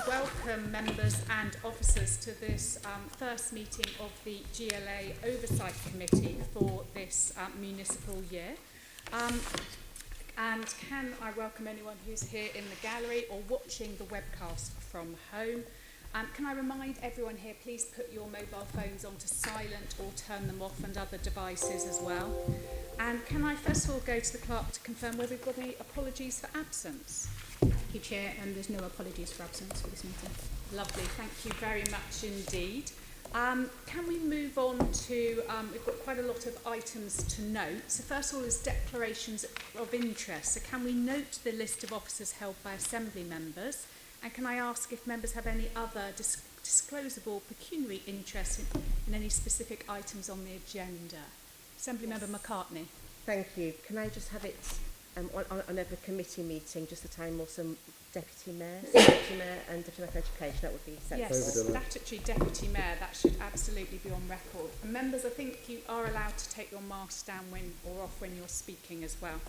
welcome members and officers to this first meeting of the GLA Oversight Committee for this municipal year. And can I welcome anyone who's here in the gallery or watching the webcast from home? Can I remind everyone here, please put your mobile phones onto silent or turn them off, and other devices as well. And can I first of all go to the clerk to confirm whether we've got any apologies for absence? Thank you, Chair, and there's no apologies for absence for this meeting. Lovely, thank you very much indeed. Can we move on to, we've got quite a lot of items to note. So first of all is declarations of interest. So can we note the list of officers held by Assembly members? And can I ask if members have any other disclosable pecuniary interest in any specific items on the agenda? Assembly Member McCartney. Thank you. Can I just have it on every committee meeting, just the time or some Deputy Mayor, and Deputy Mayor for Education? That would be sensible. Yes, statutory Deputy Mayor, that should absolutely be on record. And members, I think you are allowed to take your mask down when or off when you're speaking as well.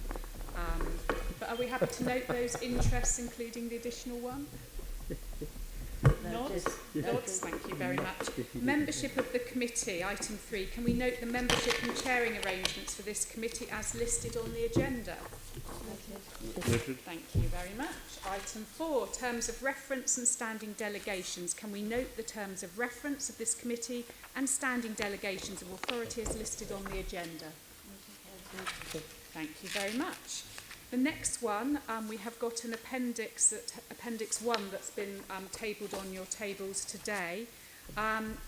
But are we happy to note those interests, including the additional one? Nods? Nods, thank you very much. Membership of the committee, item 3. Can we note the membership and chairing arrangements for this committee as listed on the agenda? Thank you very much. Item 4, terms of reference and standing delegations. Can we note the terms of reference of this committee and standing delegations of authority as listed on the agenda? Thank you very much. The next one, we have got an appendix 1 that's been tabled on your tables today.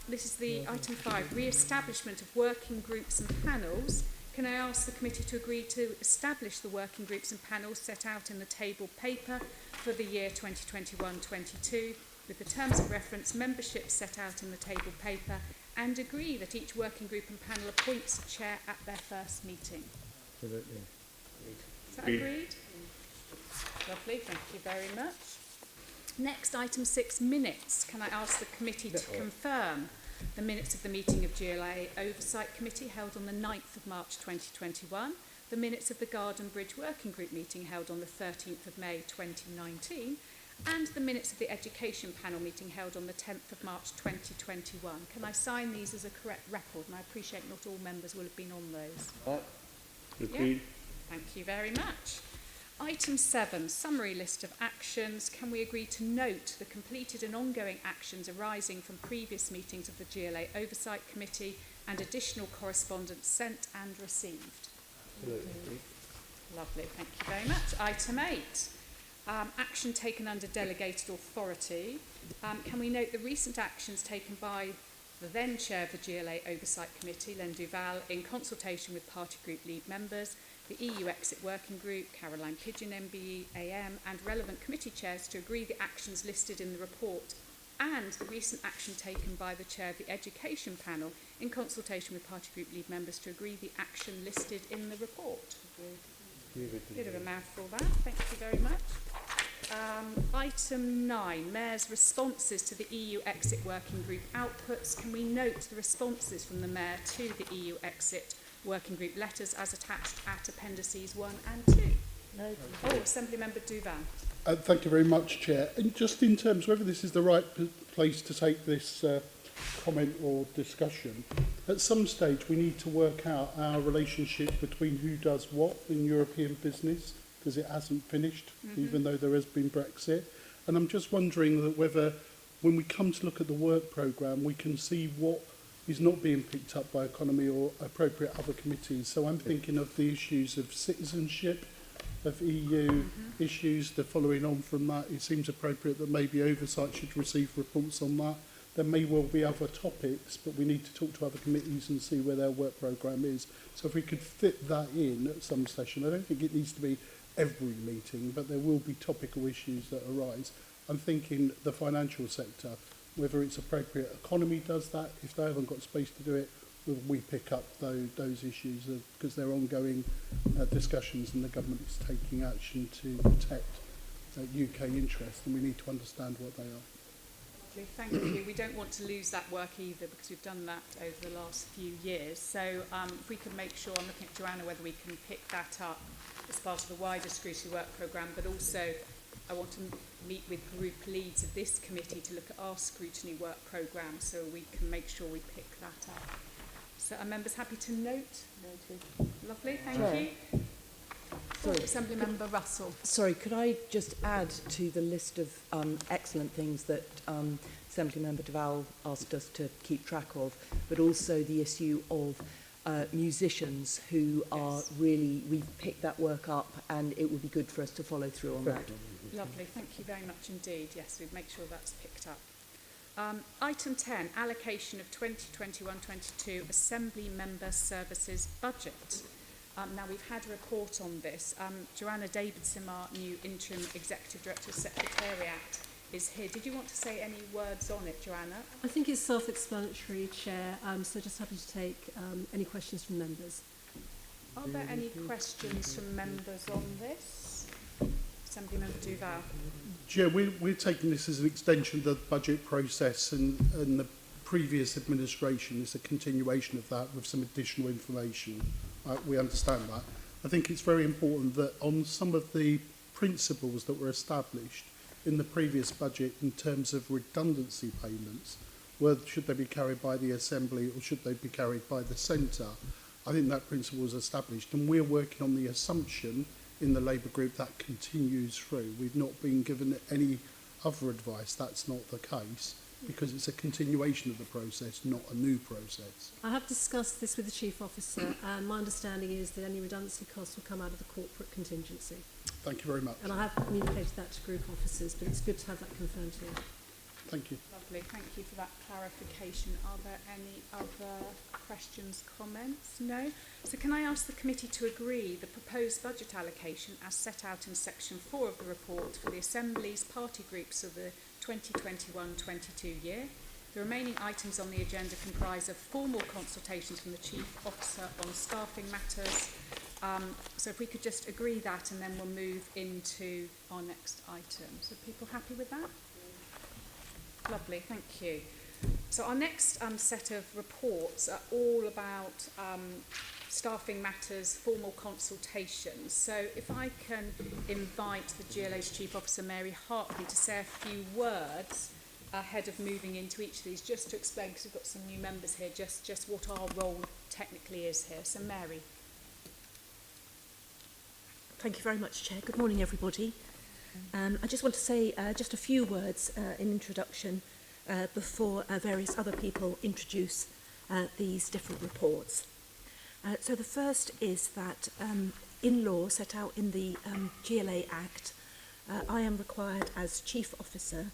This is the item 5, re-establishment of working groups and panels. Can I ask the committee to agree to establish the working groups and panels set out in the table paper for the year 2021-22 with the terms of reference, membership set out in the table paper, and agree that each working group and panel appoints a chair at their first meeting? Absolutely. Is that agreed? Lovely, thank you very much. Next, item 6, minutes. Can I ask the committee to confirm the minutes of the meeting of GLA Oversight Committee held on the 9th of March 2021, the minutes of the Garden Bridge Working Group meeting held on the 13th of May 2019, and the minutes of the Education Panel meeting held on the 10th of March 2021. Can I sign these as a correct record? And I appreciate not all members will have been on those. Agreed. Yeah. Thank you very much. Item 7, summary list of actions. Can we agree to note the completed and ongoing actions arising from previous meetings of the GLA Oversight Committee and additional correspondence sent and received? Absolutely. Lovely, thank you very much. Item 8, action taken under delegated authority. Can we note the recent actions taken by the then chair of the GLA Oversight Committee, Len Duval, in consultation with party group lead members, the EU Exit Working Group, Caroline Pigeon MBE AM, and relevant committee chairs to agree the actions listed in the report, and the recent action taken by the chair of the Education Panel in consultation with party group lead members to agree the action listed in the report? Bit of a mouthful that, thank you very much. Item 9, Mayor's responses to the EU Exit Working Group outputs. Can we note the responses from the Mayor to the EU Exit Working Group letters as attached at appendices 1 and 2? No. Oh, Assembly Member Duval. Thank you very much, Chair. And just in terms, whether this is the right place to take this comment or discussion, at some stage we need to work out our relationship between who does what in European business, because it hasn't finished, even though there has been Brexit. And I'm just wondering that whether, when we come to look at the work programme, we can see what is not being picked up by economy or appropriate other committees. So I'm thinking of the issues of citizenship, of EU issues, the following on from that. It seems appropriate that maybe oversight should receive reports on that. There may well be other topics, but we need to talk to other committees and see where their work programme is. So if we could fit that in at some session, I don't think it needs to be every meeting, but there will be topical issues that arise. I'm thinking the financial sector, whether it's appropriate economy does that. If they haven't got space to do it, will we pick up those issues because they're ongoing discussions and the government is taking action to protect UK interests, and we need to understand what they are. Thank you. We don't want to lose that work either because we've done that over the last few years. So if we could make sure, I'm looking at Joanna, whether we can pick that up as part of the wider scrutiny work programme, but also I want to meet with group leads of this committee to look at our scrutiny work programme so we can make sure we pick that up. So are members happy to note? Noted. Lovely, thank Chair. you. Sorry. Assembly Member Russell. Sorry, could I just add to the list of excellent things that Assembly Member Duval asked us to keep track of, but also the issue of musicians who are really, we've picked that work up and it would be good for us to follow through on that. Lovely, thank you very much indeed. Yes, we'd make sure that's picked up. Item 10, allocation of 2021-22 Assembly Member Services Budget. Now, we've had a report on this. Joanna Davidson, our new Interim Executive Director of Secretariat, is here. Did you want to say any words on it, Joanna? I think it's self-explanatory, Chair, so just happy to take any questions from members. Are there any questions from members on this? Assembly Member Duval. Chair, we're taking this as an extension of the budget process, and the previous administration is a continuation of that with some additional information. We understand that. I think it's very important that on some of the principles that were established in the previous budget in terms of redundancy payments, should they be carried by the Assembly or should they be carried by the Centre, I think that principle was established, and we're working on the assumption in the Labour group that continues through. We've not been given any other advice. That's not the case, because it's a continuation of the process, not a new process. I have discussed this with the Chief Officer, and my understanding is that any redundancy costs will come out of the corporate contingency. Thank you very much. And I have communicated that to group officers, but it's good to have that confirmed here. Thank you. Lovely, thank you for that clarification. Are there any other questions, comments? No? So can I ask the committee to agree the proposed budget allocation as set out in section 4 of the report for the Assembly's party groups of the 2021-22 year? The remaining items on the agenda comprise of formal consultations from the Chief Officer on staffing matters. So if we could just agree that, and then we'll move into our next item. So people happy with that? Lovely, thank you. So our next set of reports are all about staffing matters, formal consultations. So if I can invite the GLA's Chief Officer, Mary Hartley, to say a few words ahead of moving into each of these, just to explain, because we've got some new members here, just what our role technically is here. So Mary. Thank you very much, Chair. Good morning, everybody. I just want to say just a few words in introduction before various other people introduce these different reports. So the first is that in law set out in the GLA Act, I am required as Chief Officer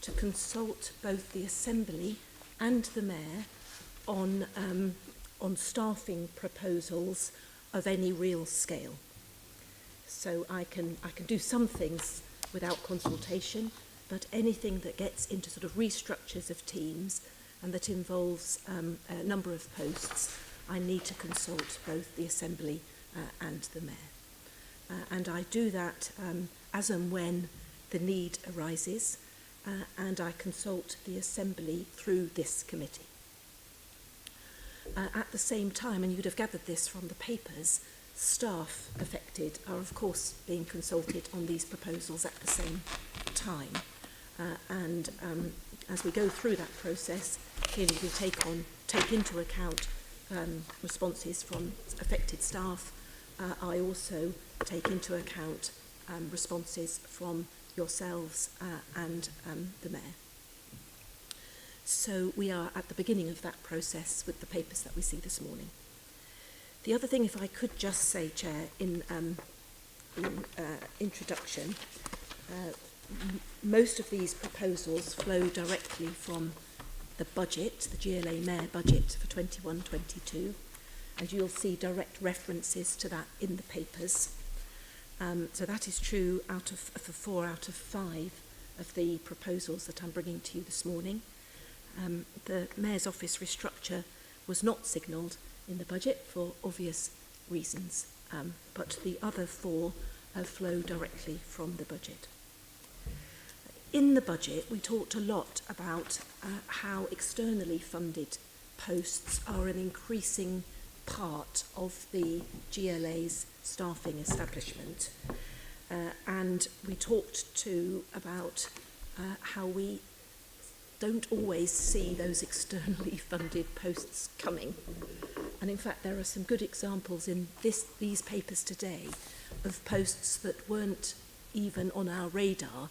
to consult both the Assembly and the Mayor on staffing proposals of any real scale. So I can do some things without consultation, but anything that gets into sort of restructures of teams and that involves a number of posts, I need to consult both the Assembly and the Mayor. And I do that as and when the need arises, and I consult the Assembly through this committee. At the same time, and you'd have gathered this from the papers, staff affected are of course being consulted on these proposals at the same time. And as we go through that process, clearly we take into account responses from affected staff. I also take into account responses from yourselves and the Mayor. So we are at the beginning of that process with the papers that we see this morning. The other thing, if I could just say, Chair, in introduction, most of these proposals flow directly from the budget, the GLA Mayor budget for 21-22, and you'll see direct references to that in the papers. So that is true for 4 out of 5 of the proposals that I'm bringing to you this morning. The Mayor's office restructure was not signalled in the budget for obvious reasons, but the other 4 flow directly from the budget. In the budget, we talked a lot about how externally funded posts are an increasing part of the GLA's staffing establishment. and we talked too about how we don't always see those externally funded posts coming. And in fact, there are some good examples in these papers today of posts that weren't even on our radar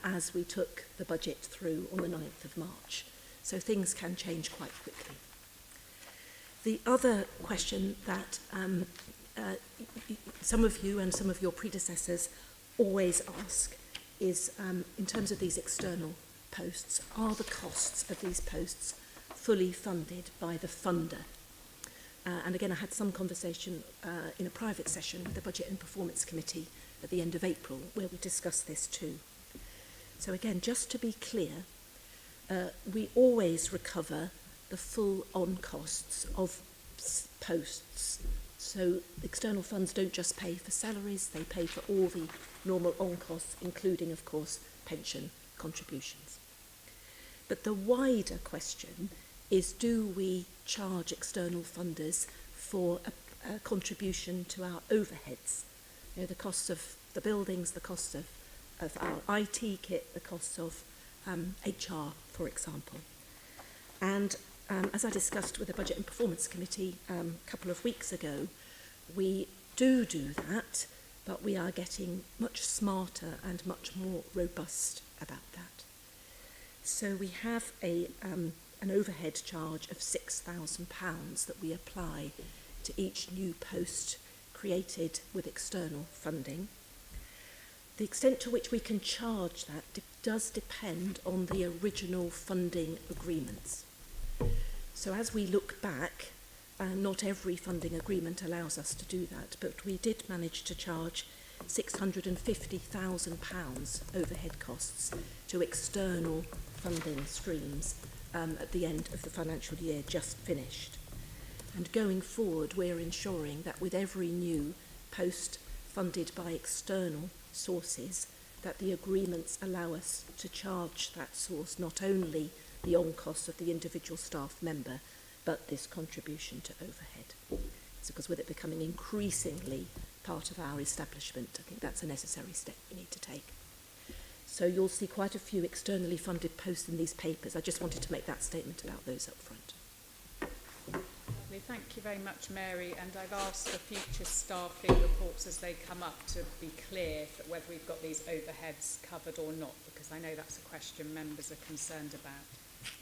as we took the budget through on the 9th of March. So things can change quite quickly. The other question that some of you and some of your predecessors always ask is, in terms of these external posts, are the costs of these posts fully funded by the funder? And again, I had some conversation in a private session with the Budget and Performance Committee at the end of April, where we discussed this too. So again, just to be clear, we always recover the full on costs of posts. So external funds don't just pay for salaries, they pay for all the normal on costs, including, of course, pension contributions. But the wider question is, do we charge external funders for a contribution to our overheads? You know, the costs of the buildings, the costs of our IT kit, the costs of HR, for example. And as I discussed with the Budget and Performance Committee a couple of weeks ago, we do that, but we are getting much smarter and much more robust about that. So we have an overhead charge of £6,000 that we apply to each new post created with external funding. The extent to which we can charge that does depend on the original funding agreements. So as we look back, not every funding agreement allows us to do that, but we did manage to charge £650,000 overhead costs to external funding streams at the end of the financial year just finished. And going forward, we're ensuring that with every new post funded by external sources, that the agreements allow us to charge that source not only the on-cost of the individual staff member, but this contribution to overhead. So because with it becoming increasingly part of our establishment, I think that's a necessary step we need to take. So you'll see quite a few externally funded posts in these papers. I just wanted to make that statement about those up front. Lovely. Thank you very much, Mary. And I've asked for future staffing reports as they come up to be clear that whether we've got these overheads covered or not, because I know that's a question members are concerned about.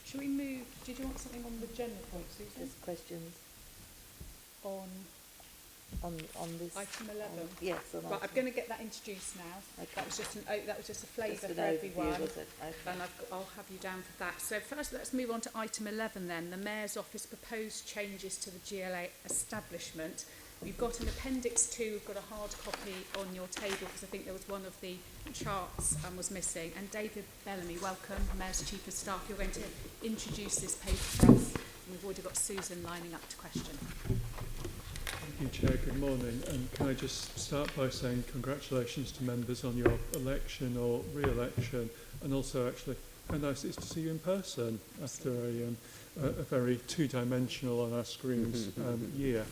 Shall we move? Did you want something on the agenda point, Susan? There's questions On on this item 11. yes, on Right, I'm item. going to get that introduced now. Okay. That was just a flavour Just an for overview, everyone. was it? Okay. And I'll have you down for that. So first, let's move on to item 11 then. The Mayor's Office proposed changes to the GLA establishment. We've got an appendix 2. We've got a hard copy on your table because I think there was one of the charts was missing. And David Bellamy, welcome, Mayor's Chief of Staff. You're going to introduce this paper for us. And we've already got Susan lining up to question. Thank you, Chair. Good morning. And can I just start by saying congratulations to members on your election or re-election, and also actually how nice it is to see you in person after a very two-dimensional on our screens year.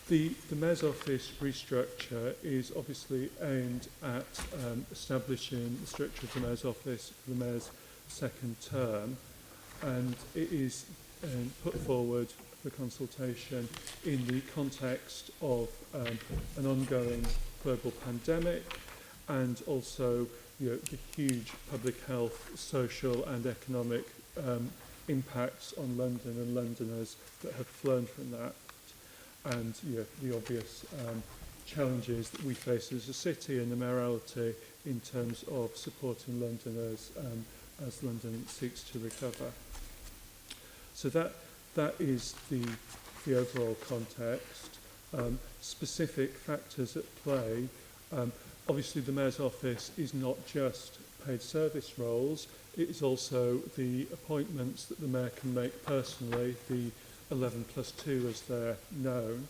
The Mayor's Office restructure is obviously aimed at establishing the structure of the Mayor's Office for the Mayor's second term, and it is put forward for consultation in the context of an ongoing global pandemic, and also the huge public health, social and economic impacts on London and Londoners that have flown from that, and the obvious challenges that we face as a city and the mayoralty in terms of supporting Londoners as London seeks to recover. So that is the overall context. Specific factors at play. Obviously, the Mayor's Office is not just paid service roles, it is also the appointments that the Mayor can make personally, the 11+2 as they're known.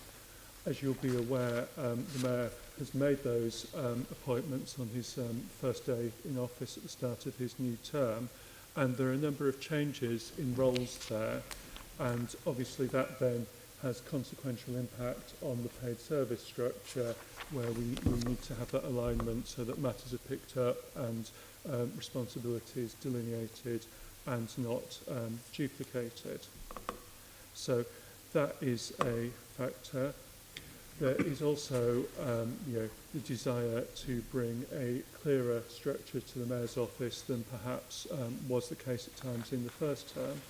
As you'll be aware, the Mayor has made those appointments on his first day in office at the start of his new term, and there are a number of changes in roles there, and obviously that then has consequential impact on the paid service structure, where we need to have that alignment so that matters are picked up and responsibilities delineated and not duplicated. So that is a factor. There is also the desire to bring a clearer structure to the Mayor's office than perhaps was the case at times in the first term,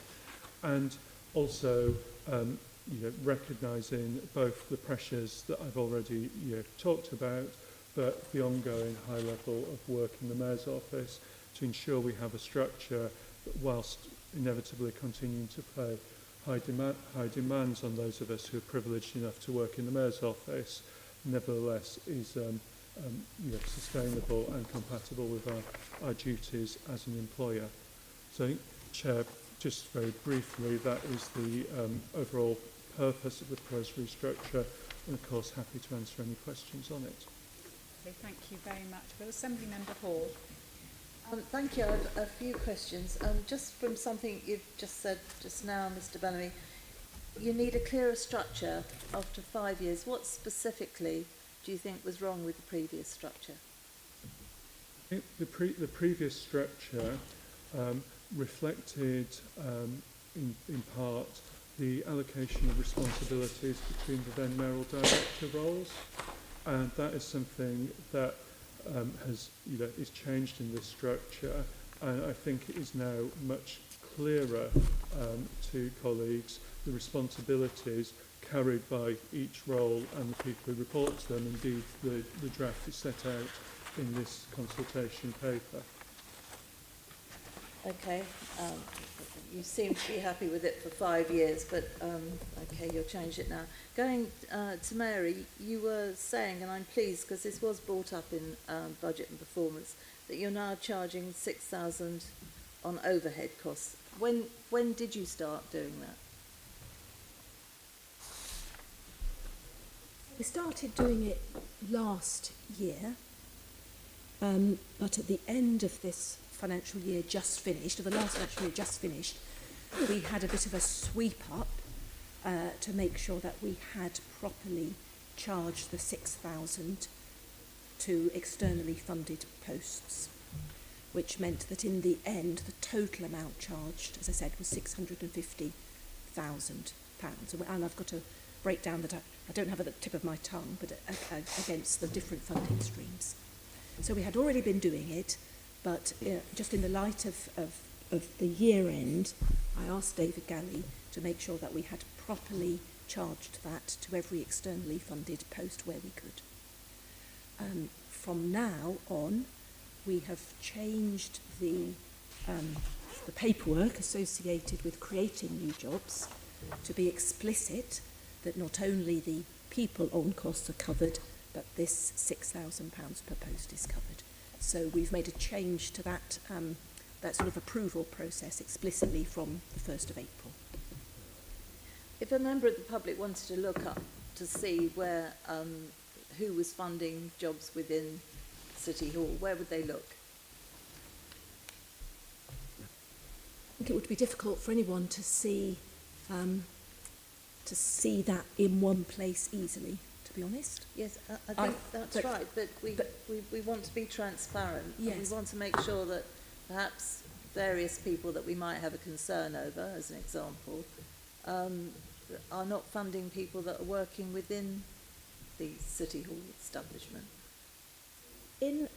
and also recognising both the pressures that I've already talked about, but the ongoing high level of work in the Mayor's office to ensure we have a structure that, whilst inevitably continuing to play high demands on those of us who are privileged enough to work in the Mayor's office, nevertheless is sustainable and compatible with our duties as an employer. So, Chair, just very briefly, that is the overall purpose of the proposed restructure, and of course happy to answer any questions on it. Okay, thank you very much. Will Assembly Member Hall. Thank you. I have a few questions. Just from something you've just said just now, Mr. Bellamy, you need a clearer structure after 5 years. What specifically do you think was wrong with the previous structure? I think the previous structure reflected in part the allocation of responsibilities between the then mayoral director roles, and that is something that is changed in this structure, and I think it is now much clearer to colleagues the responsibilities carried by each role and the people who report to them. Indeed, the draft is set out in this consultation paper. Okay, you seem to be happy with it for 5 years, but okay, you'll change it now. Going to Mary, you were saying, and I'm pleased because this was brought up in budget and performance, that you're now charging 6,000 on overhead costs. When did you start doing that? We started doing it last year, but at the end of this financial year just finished, or the last financial year just finished, we had a bit of a sweep up to make sure that we had properly charged the 6,000 to externally funded posts, which meant that in the end the total amount charged, as I said, was £650,000. And I've got to break down that I don't have at the tip of my tongue, but against the different funding streams. So we had already been doing it, but just in the light of the year end, I asked David Galley to make sure that we had properly charged that to every externally funded post where we could. From now on, we have changed the paperwork associated with creating new jobs to be explicit that not only the people on costs are covered, but this £6,000 per post is covered. So we've made a change to that sort of approval process explicitly from the 1st of April. If a member of the public wanted to look up to see where who was funding jobs within City Hall, where would they look? I think it would be difficult for anyone to see that in one place easily, to be honest. Yes, I think that's right, but we want to be transparent. Yes. And we want to make sure that perhaps various people that we might have a concern over, as an example, are not funding people that are working within the City Hall establishment. In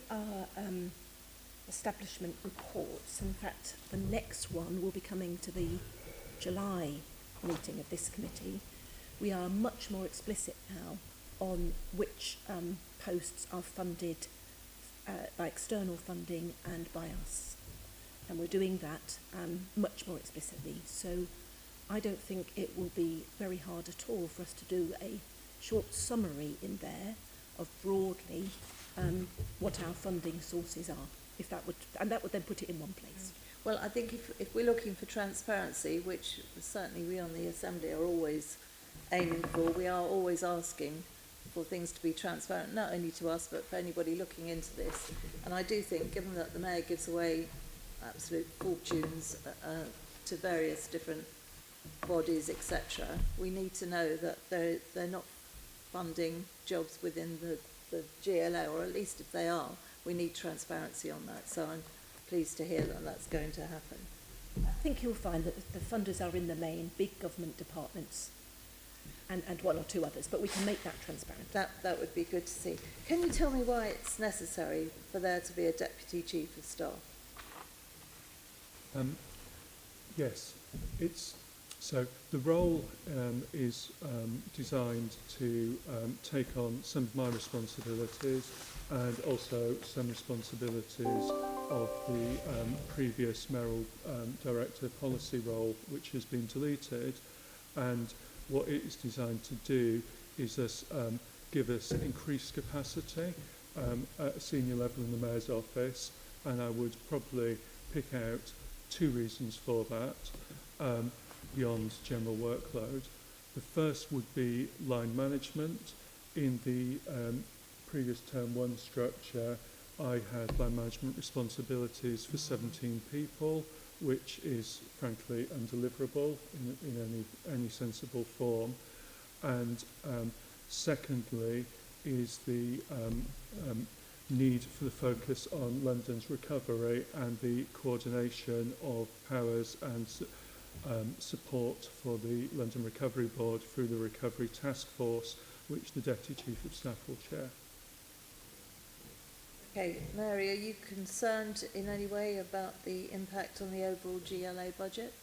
our establishment reports, in fact, the next one will be coming to the July meeting of this committee, we are much more explicit now on which posts are funded by external funding and by us. And we're doing that much more explicitly. So I don't think it will be very hard at all for us to do a short summary in there of broadly what our funding sources are, and that would then put it in one place. Well, I think if we're looking for transparency, which certainly we on the Assembly are always aiming for, we are always asking for things to be transparent, not only to us, but for anybody looking into this. And I do think, given that the Mayor gives away absolute fortunes to various different bodies, etc., we need to know that they're not funding jobs within the GLA, or at least if they are, we need transparency on that. So I'm pleased to hear that that's going to happen. I think you'll find that the funders are in the main big government departments and one or two others, but we can make that transparent. That would be good to see. Can you tell me why it's necessary for there to be a deputy chief of staff? Yes, so the role is designed to take on some of my responsibilities and also some responsibilities of the previous Mayoral Director policy role, which has been deleted. And what it is designed to do is give us increased capacity at a senior level in the Mayor's office, and I would probably pick out 2 reasons for that beyond general workload. The first would be line management. In the previous Term 1 structure, I had line management responsibilities for 17 people, which is frankly undeliverable in any sensible form. And secondly is the need for the focus on London's recovery and the coordination of powers and support for the London Recovery Board through the Recovery Task Force, which the Deputy Chief of Staff will chair. Okay, Mary, are you concerned in any way about the impact on the overall GLA budget?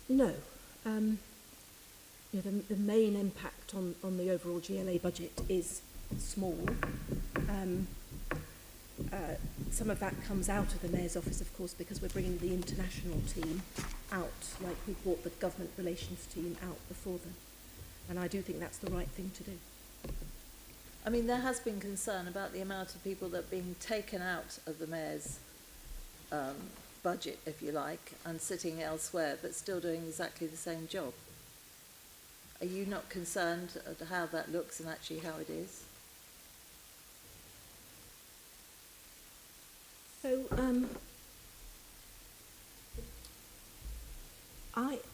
No. The main impact on the overall GLA budget is small. Some of that comes out of the Mayor's office, of course, because we're bringing the international team out, like we brought the government relations team out before them. And I do think that's the right thing to do. I mean, there has been concern about the amount of people that are being taken out of the Mayor's budget, if you like, and sitting elsewhere, but still doing exactly the same job. Are you not concerned at how that looks and actually how it is? So,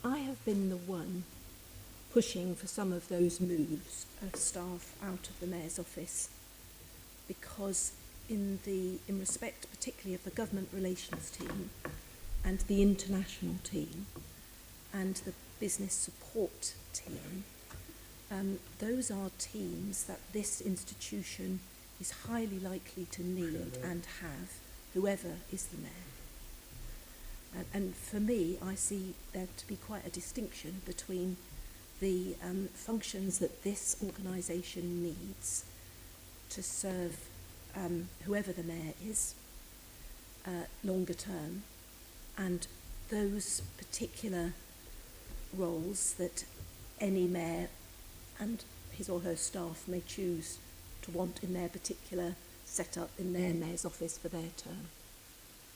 I have been the one pushing for some of those moves of staff out of the Mayor's office, because in respect particularly of the government relations team and the international team and the business support team, those are teams that this institution is highly likely to need and have, whoever is the Mayor. And for me, I see there to be quite a distinction between the functions that this organisation needs to serve whoever the Mayor is longer term, and those particular roles that any Mayor and his or her staff may choose to want in their particular setup in their Mayor's office for their term.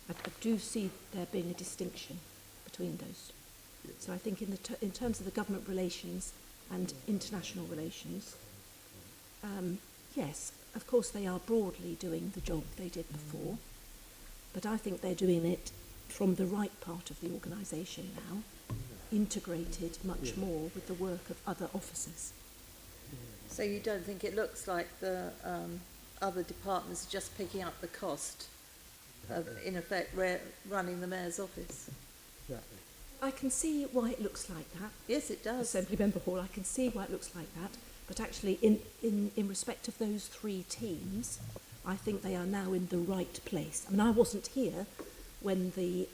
I do see there being a distinction between those. So I think in terms of the government relations and international relations, yes, of course they are broadly doing the job they did before, but I think they're doing it from the right part of the organisation now, integrated much more with the work of other officers. So you don't think it looks like the other departments are just picking up the cost of, in effect, running the Mayor's office? Exactly. I can see why it looks like that. Yes, it does. Assembly Member Hall, I can see why it looks like that. But actually, in respect of those 3 teams, I think they are now in the right place. I mean, I wasn't here when the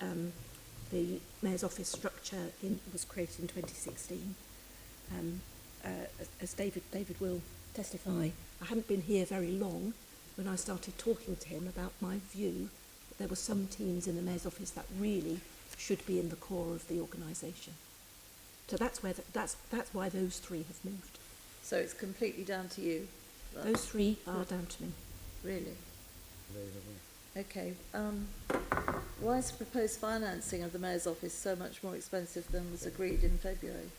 Mayor's office structure was created in 2016. As David will testify, I hadn't been here very long when I started talking to him about my view that there were some teams in the Mayor's office that really should be in the core of the organisation. So that's why those 3 have moved. So it's completely down to you? Those 3 are down to me. Really? Okay. Why is the proposed financing of the Mayor's office so much more expensive than was agreed in February?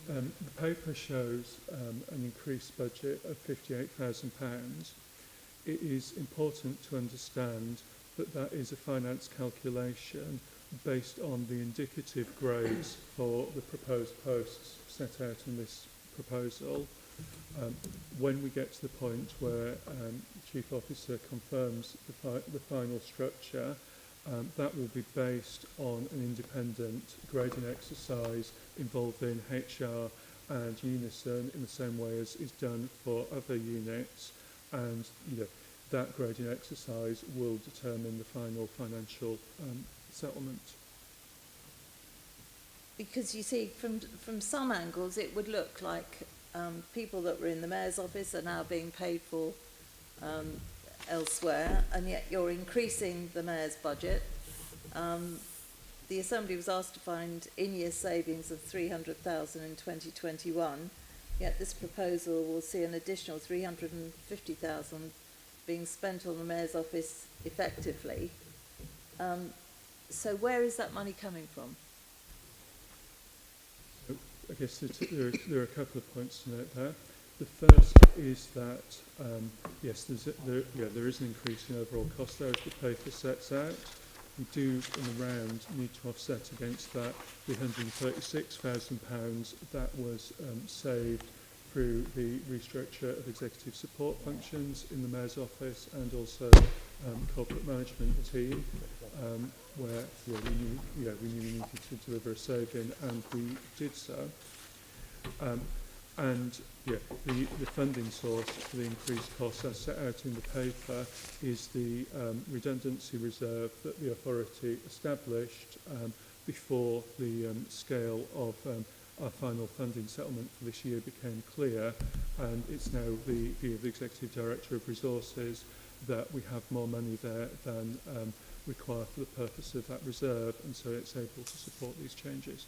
The paper shows an increased budget of £58,000. it is important to understand that that is a finance calculation based on the indicative grades for the proposed posts set out in this proposal. When we get to the point where Chief Officer confirms the final structure, that will be based on an independent grading exercise involving HR and Unison in the same way as is done for other units, and that grading exercise will determine the final financial settlement. Because you see, from some angles, it would look like people that were in the Mayor's office are now being paid for elsewhere, and yet you're increasing the Mayor's budget. The Assembly was asked to find in-year savings of 300,000 in 2021, yet this proposal will see an additional 350,000 being spent on the Mayor's office effectively. So where is that money coming from? I guess there are a couple of points to note there. The first is that, yes, there is an increase in overall cost there as the paper sets out. We do, in the round, need to offset against that the £136,000 that was saved through the restructure of executive support functions in the Mayor's office and also corporate management team, where we knew we needed to deliver a saving, and we did so. The funding source for the increased costs as set out in the paper is the redundancy reserve that the authority established before the scale of our final funding settlement for this year became clear, and it's now the view of the Executive Director of Resources that we have more money there than required for the purpose of that reserve, and so it's able to support these changes.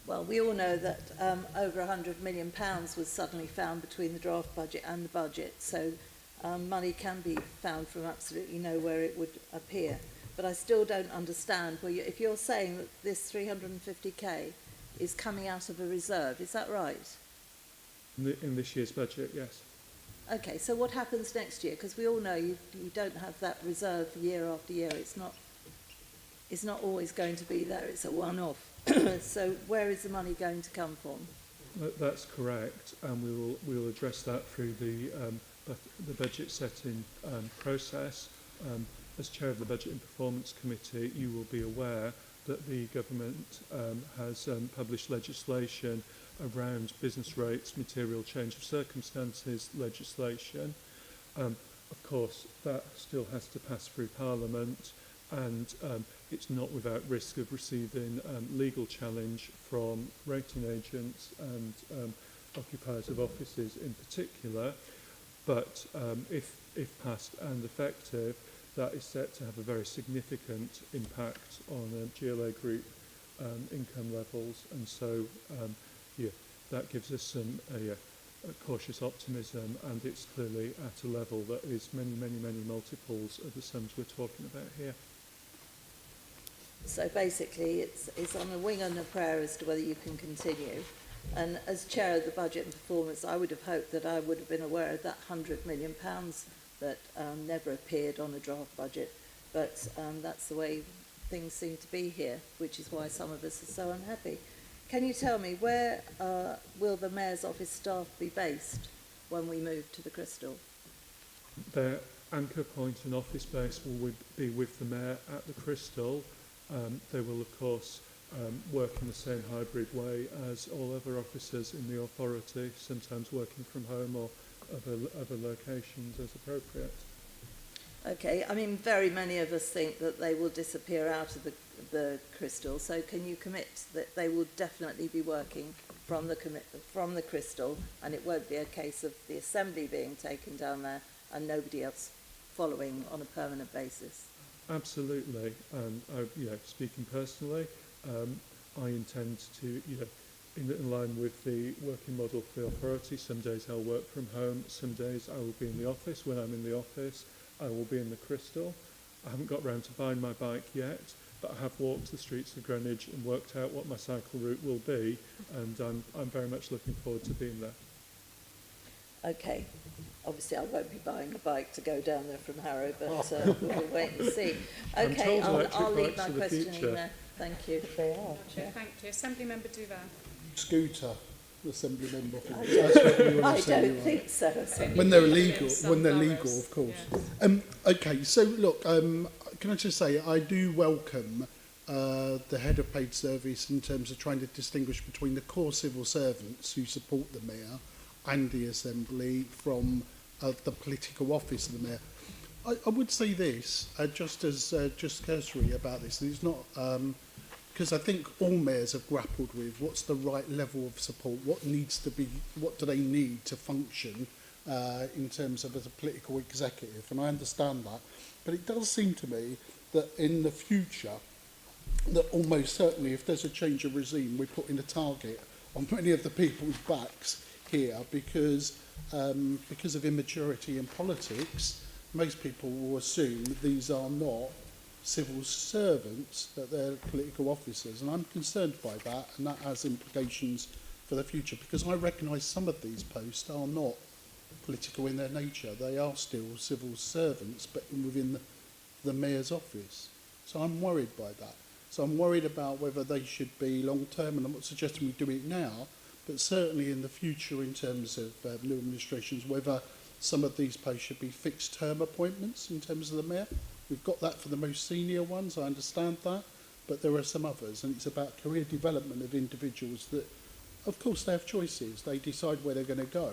Well, we all know that over £100 million was suddenly found between the draft budget and the budget, so money can be found from absolutely nowhere it would appear. But I still don't understand, if you're saying that this 350k is coming out of a reserve, is that right? In this year's budget, yes. Okay, so what happens next year? Because we all know you don't have that reserve year after year. It's not always going to be there. It's a one-off. So where is the money going to come from? That's correct, and we will address that through the budget setting process. As chair of the Budget and Performance Committee, you will be aware that the government has published legislation around business rates, material change of circumstances legislation. Of course, that still has to pass through Parliament, and it's not without risk of receiving legal challenge from rating agents and occupiers of offices in particular. But if passed and effective, that is set to have a very significant impact on GLA Group income levels, and so that gives us some cautious optimism, and it's clearly at a level that is many multiples of the sums we're talking about here. So basically, it's on a wing and a prayer as to whether you can continue. And as chair of the Budget and Performance, I would have hoped that I would have been aware of that £100 million that never appeared on a draft budget. But that's the way things seem to be here, which is why some of us are so unhappy. Can you tell me, where will the Mayor's office staff be based when we move to the Crystal? Their anchor point and office base will be with the Mayor at the Crystal. They will, of course, work in the same hybrid way as all other officers in the authority, sometimes working from home or other locations as appropriate. Okay, I mean, very many of us think that they will disappear out of the Crystal, so can you commit that they will definitely be working from the Crystal, and it won't be a case of the Assembly being taken down there and nobody else following on a permanent basis? Absolutely, and speaking personally, I intend to, in line with the working model for the authority, some days I'll work from home, some days I will be in the office. When I'm in the office, I will be in the Crystal. I haven't got round to buying my bike yet, but I have walked the streets of Greenwich and worked out what my cycle route will be, and I'm very much looking forward to being there. Okay. obviously I won't be buying a bike to go down there from Harrow, but we'll wait and see. I'm Okay, told electric I'll leave bikes my are the questioning future. there. Thank you. They are, Chair. Thank you. Assemblymember Duval. Scooter, Assembly Member. That's what you want I to say. don't right? think so. When they're illegal, Some when they're boroughs, legal, of course. yes. Okay, so look, can I just say I do welcome the head of paid service in terms of trying to distinguish between the core civil servants who support the mayor and the assembly from the political office of the mayor. I would say this, just as just cursory about this, and it's not because I think all mayors have grappled with what's the right level of support, what needs to be, what do they need to function in terms of as a political executive, and I understand that. But it does seem to me that in the future, that almost certainly if there's a change of regime, we're putting a target on many of the people's backs here because of immaturity in politics. Most people will assume that these are not civil servants, that they're political officers, and I'm concerned by that, and that has implications for the future, because I recognise some of these posts are not political in their nature. They are still civil servants, but within the mayor's office. So I'm worried by that. So I'm worried about whether they should be long-term, and I'm not suggesting we do it now, but certainly in the future in terms of new administrations, whether some of these posts should be fixed-term appointments in terms of the mayor. We've got that for the most senior ones, I understand that, but there are some others, and it's about career development of individuals that, of course, they have choices. They decide where they're going to go,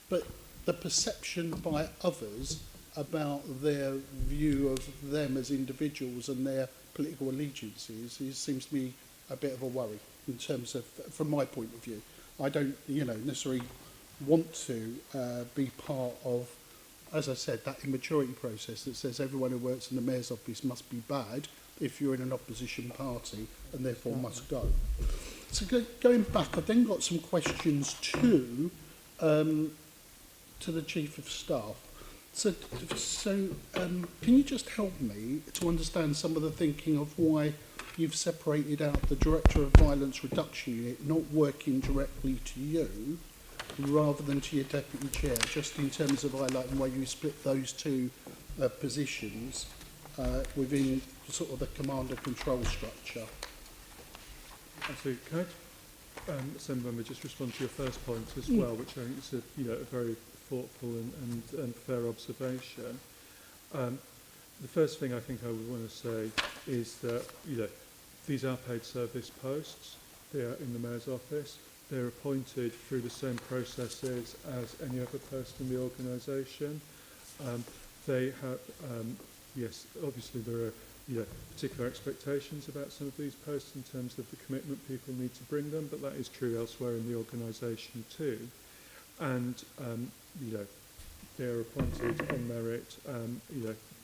but the perception by others about their view of them as individuals and their political allegiances seems to me a bit of a worry in terms of, from my point of view. I don't, necessarily want to be part of, as I said, that immaturity process that says everyone who works in the mayor's office must be bad if you're in an opposition party and therefore must go. So going back, I've then got some questions too to the Chief of Staff. So can you just help me to understand some of the thinking of why you've separated out the Director of Violence Reduction Unit not working directly to you rather than to your Deputy Chair, just in terms of highlighting why you split those two positions within sort of the command and control structure? Actually, can I, Member, just respond to your first point as well, which I think is a very thoughtful and fair observation. The first thing I think I would want to say is that these are paid service posts. They are in the Mayor's office. They're appointed through the same processes as any other post in the organisation. They have, yes, obviously there are particular expectations about some of these posts in terms of the commitment people need to bring them, but that is true elsewhere in the organisation too. And they are appointed on merit,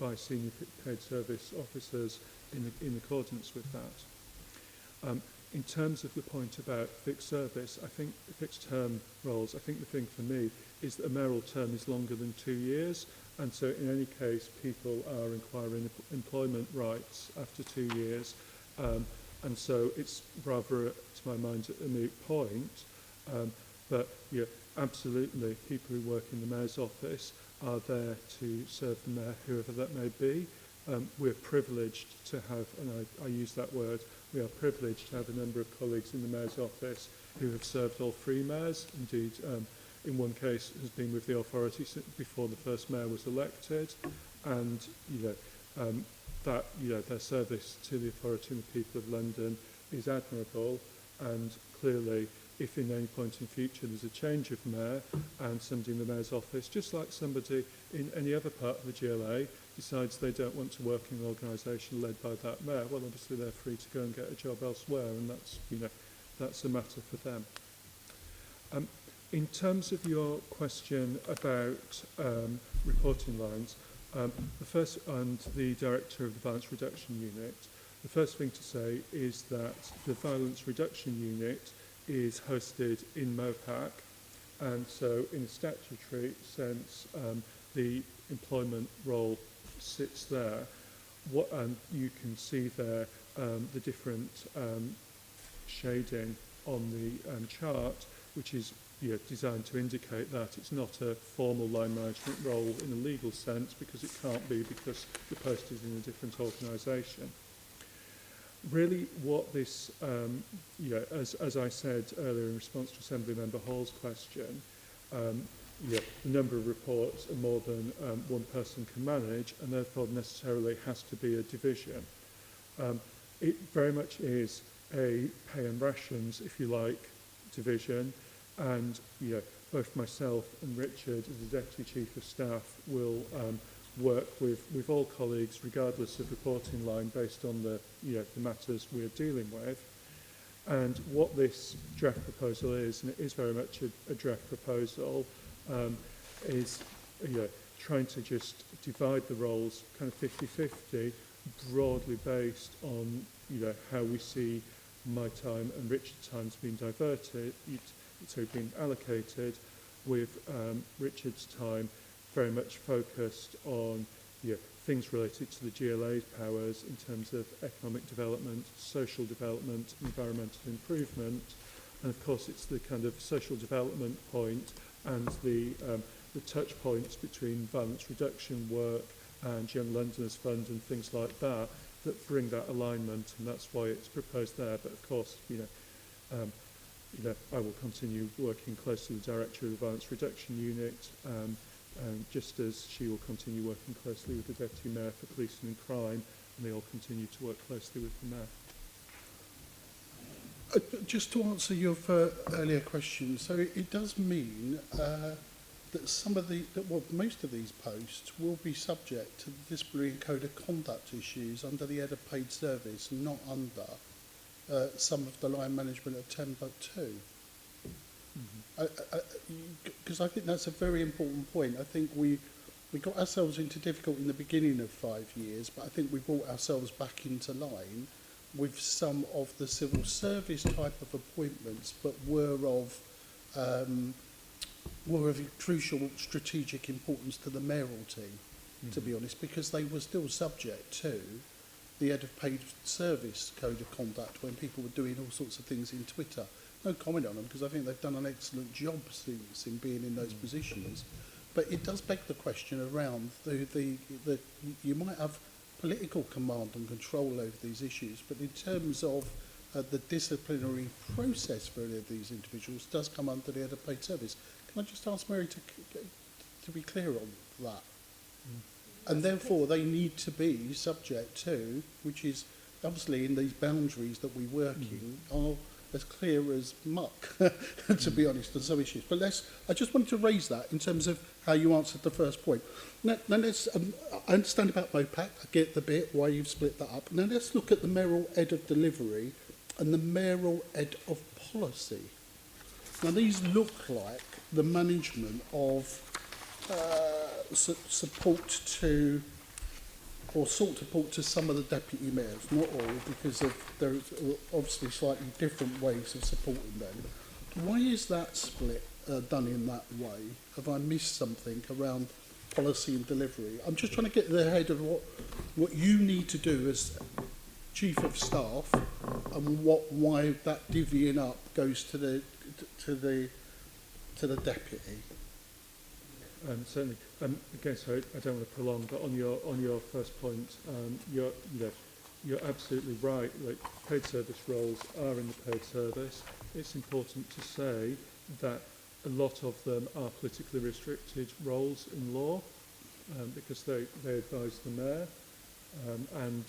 by senior paid service officers in accordance with that. In terms of the point about fixed service, I think fixed term roles, I think the thing for me is that a mayoral term is longer than 2 years, and so in any case people are inquiring employment rights after 2 years, and so it's rather, to my mind, a moot point. But absolutely, people who work in the Mayor's office are there to serve the Mayor, whoever that may be. We're privileged to have, and I use that word, we are privileged to have a number of colleagues in the Mayor's office who have served all 3 mayors. Indeed, in one case has been with the authority before the first mayor was elected, and that their service to the authority and the people of London is admirable. And clearly, if in any point in future there's a change of mayor and somebody in the mayor's office, just like somebody in any other part of the GLA decides they don't want to work in an organisation led by that mayor, well, obviously they're free to go and get a job elsewhere, and that's a matter for them. In terms of your question about reporting lines, the first, and the Director of the Violence Reduction Unit, the first thing to say is that the Violence Reduction Unit is hosted in MOPAC, and so in a statutory sense, the employment role sits there. And you can see there the different shading on the chart. which is designed to indicate that it's not a formal line management role in a legal sense, because it can't be, because the post is in a different organisation. Really what this, as I said earlier in response to Assembly Member Hall's question, the number of reports are more than one person can manage, and therefore necessarily has to be a division. It very much is a pay and rations, if you like, division, and both myself and Richard, as the Deputy Chief of Staff, will work with all colleagues, regardless of reporting line, based on the matters we're dealing with. And what this draft proposal is, and it is very much a draft proposal, is trying to just divide the roles kind of 50-50, broadly based on how we see my time and Richard's time's been diverted, so been allocated, with Richard's time very much focused on things related to the GLA's powers in terms of economic development, social development, environmental improvement, and of course it's the kind of social development point and the touch points between violence reduction work and Young Londoners Fund and things like that that bring that alignment, and that's why it's proposed there. But of course, I will continue working closely with the Director of the Violence Reduction Unit, just as she will continue working closely with the Deputy Mayor for Policing and Crime, and they all continue to work closely with the Mayor. Just to answer your earlier question, so it does mean that most of these posts will be subject to the disciplinary and code of conduct issues under the head of paid service, not under some of the line management of 10 but 2. Because I think that's a very important point. I think we got ourselves into difficulty in the beginning of 5 years, but I think we brought ourselves back into line with some of the civil service type of appointments, but were of crucial strategic importance to the mayoral team, to be honest, because they were still subject to the head of paid service code of conduct when people were doing all sorts of things in Twitter. No comment on them, because I think they've done an excellent job since in being in those positions. But it does beg the question around you might have political command and control over these issues, but in terms of the disciplinary process for any of these individuals does come under the head of paid service. Can I just ask Mary to be clear on that? And therefore they need to be subject to, which is obviously in these boundaries that we work in, are as clear as muck, to be honest, on some issues. But I just wanted to raise that in terms of how you answered the first point. Now let's, I understand about MOPAC, I get the bit why you've split that up. Now let's look at the mayoral head of delivery and the mayoral head of policy. Now these look like the management of support to, or support to some of the deputy mayors, not all, because there's obviously slightly different ways of supporting them. Why is that split done in that way? Have I missed something around policy and delivery? I'm just trying to get to the head of what you need to do as Chief of Staff, and why that divvying up goes to the deputy. Certainly. Again, sorry, I don't want to prolong, but on your first point, you're absolutely right. Like, paid service roles are in the paid service. It's important to say that a lot of them are politically restricted roles in law, because they advise the mayor, and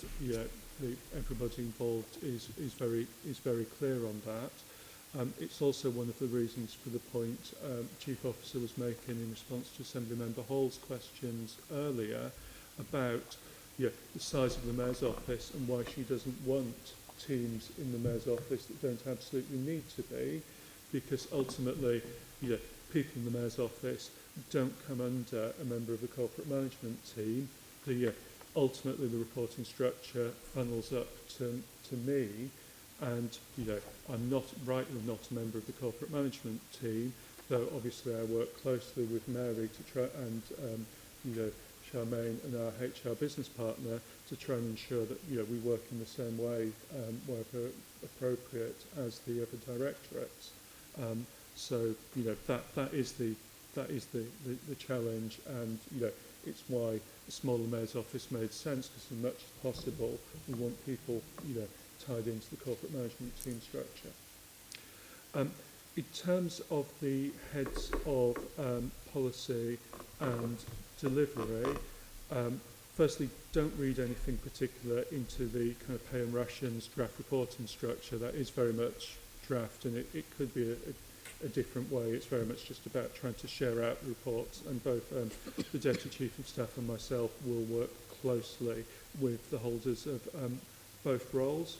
everybody involved is very clear on that. It's also one of the reasons for the point Chief Officer was making in response to Assembly Member Hall's questions earlier about the size of the Mayor's office and why she doesn't want teams in the Mayor's office that don't absolutely need to be, because ultimately people in the Mayor's office don't come under a member of the corporate management team. Ultimately the reporting structure funnels up to me, and I'm rightly not a member of the corporate management team, though obviously I work closely with Mary to try and Charmaine and our HR business partner to try and ensure that we work in the same way wherever appropriate as the other directorates. So, you know, that is the challenge, and, you know, it's why a smaller mayor's office made sense, because as much as possible, we want people, you know, tied into the corporate management team structure. In terms of the heads of policy and delivery, firstly, don't read anything particular into the kind of pay and rations draft reporting structure. That is very much draft, and it could be a different way. It's very much just about trying to share out reports, and both the Deputy Chief of Staff and myself will work closely with the holders of both roles.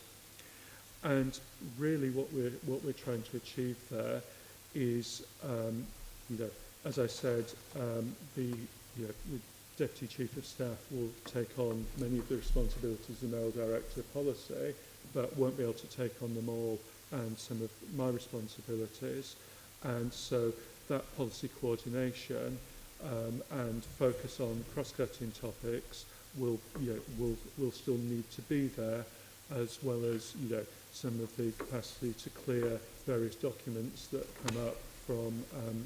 And really what we're trying to achieve there is, you know, as I said, the Deputy Chief of Staff will take on many of the responsibilities of the Mayoral Director of Policy, but won't be able to take on them all, and some of my responsibilities. And so that policy coordination and focus on cross-cutting topics will still need to be there, as well as, you know, some of the capacity to clear various documents that come up from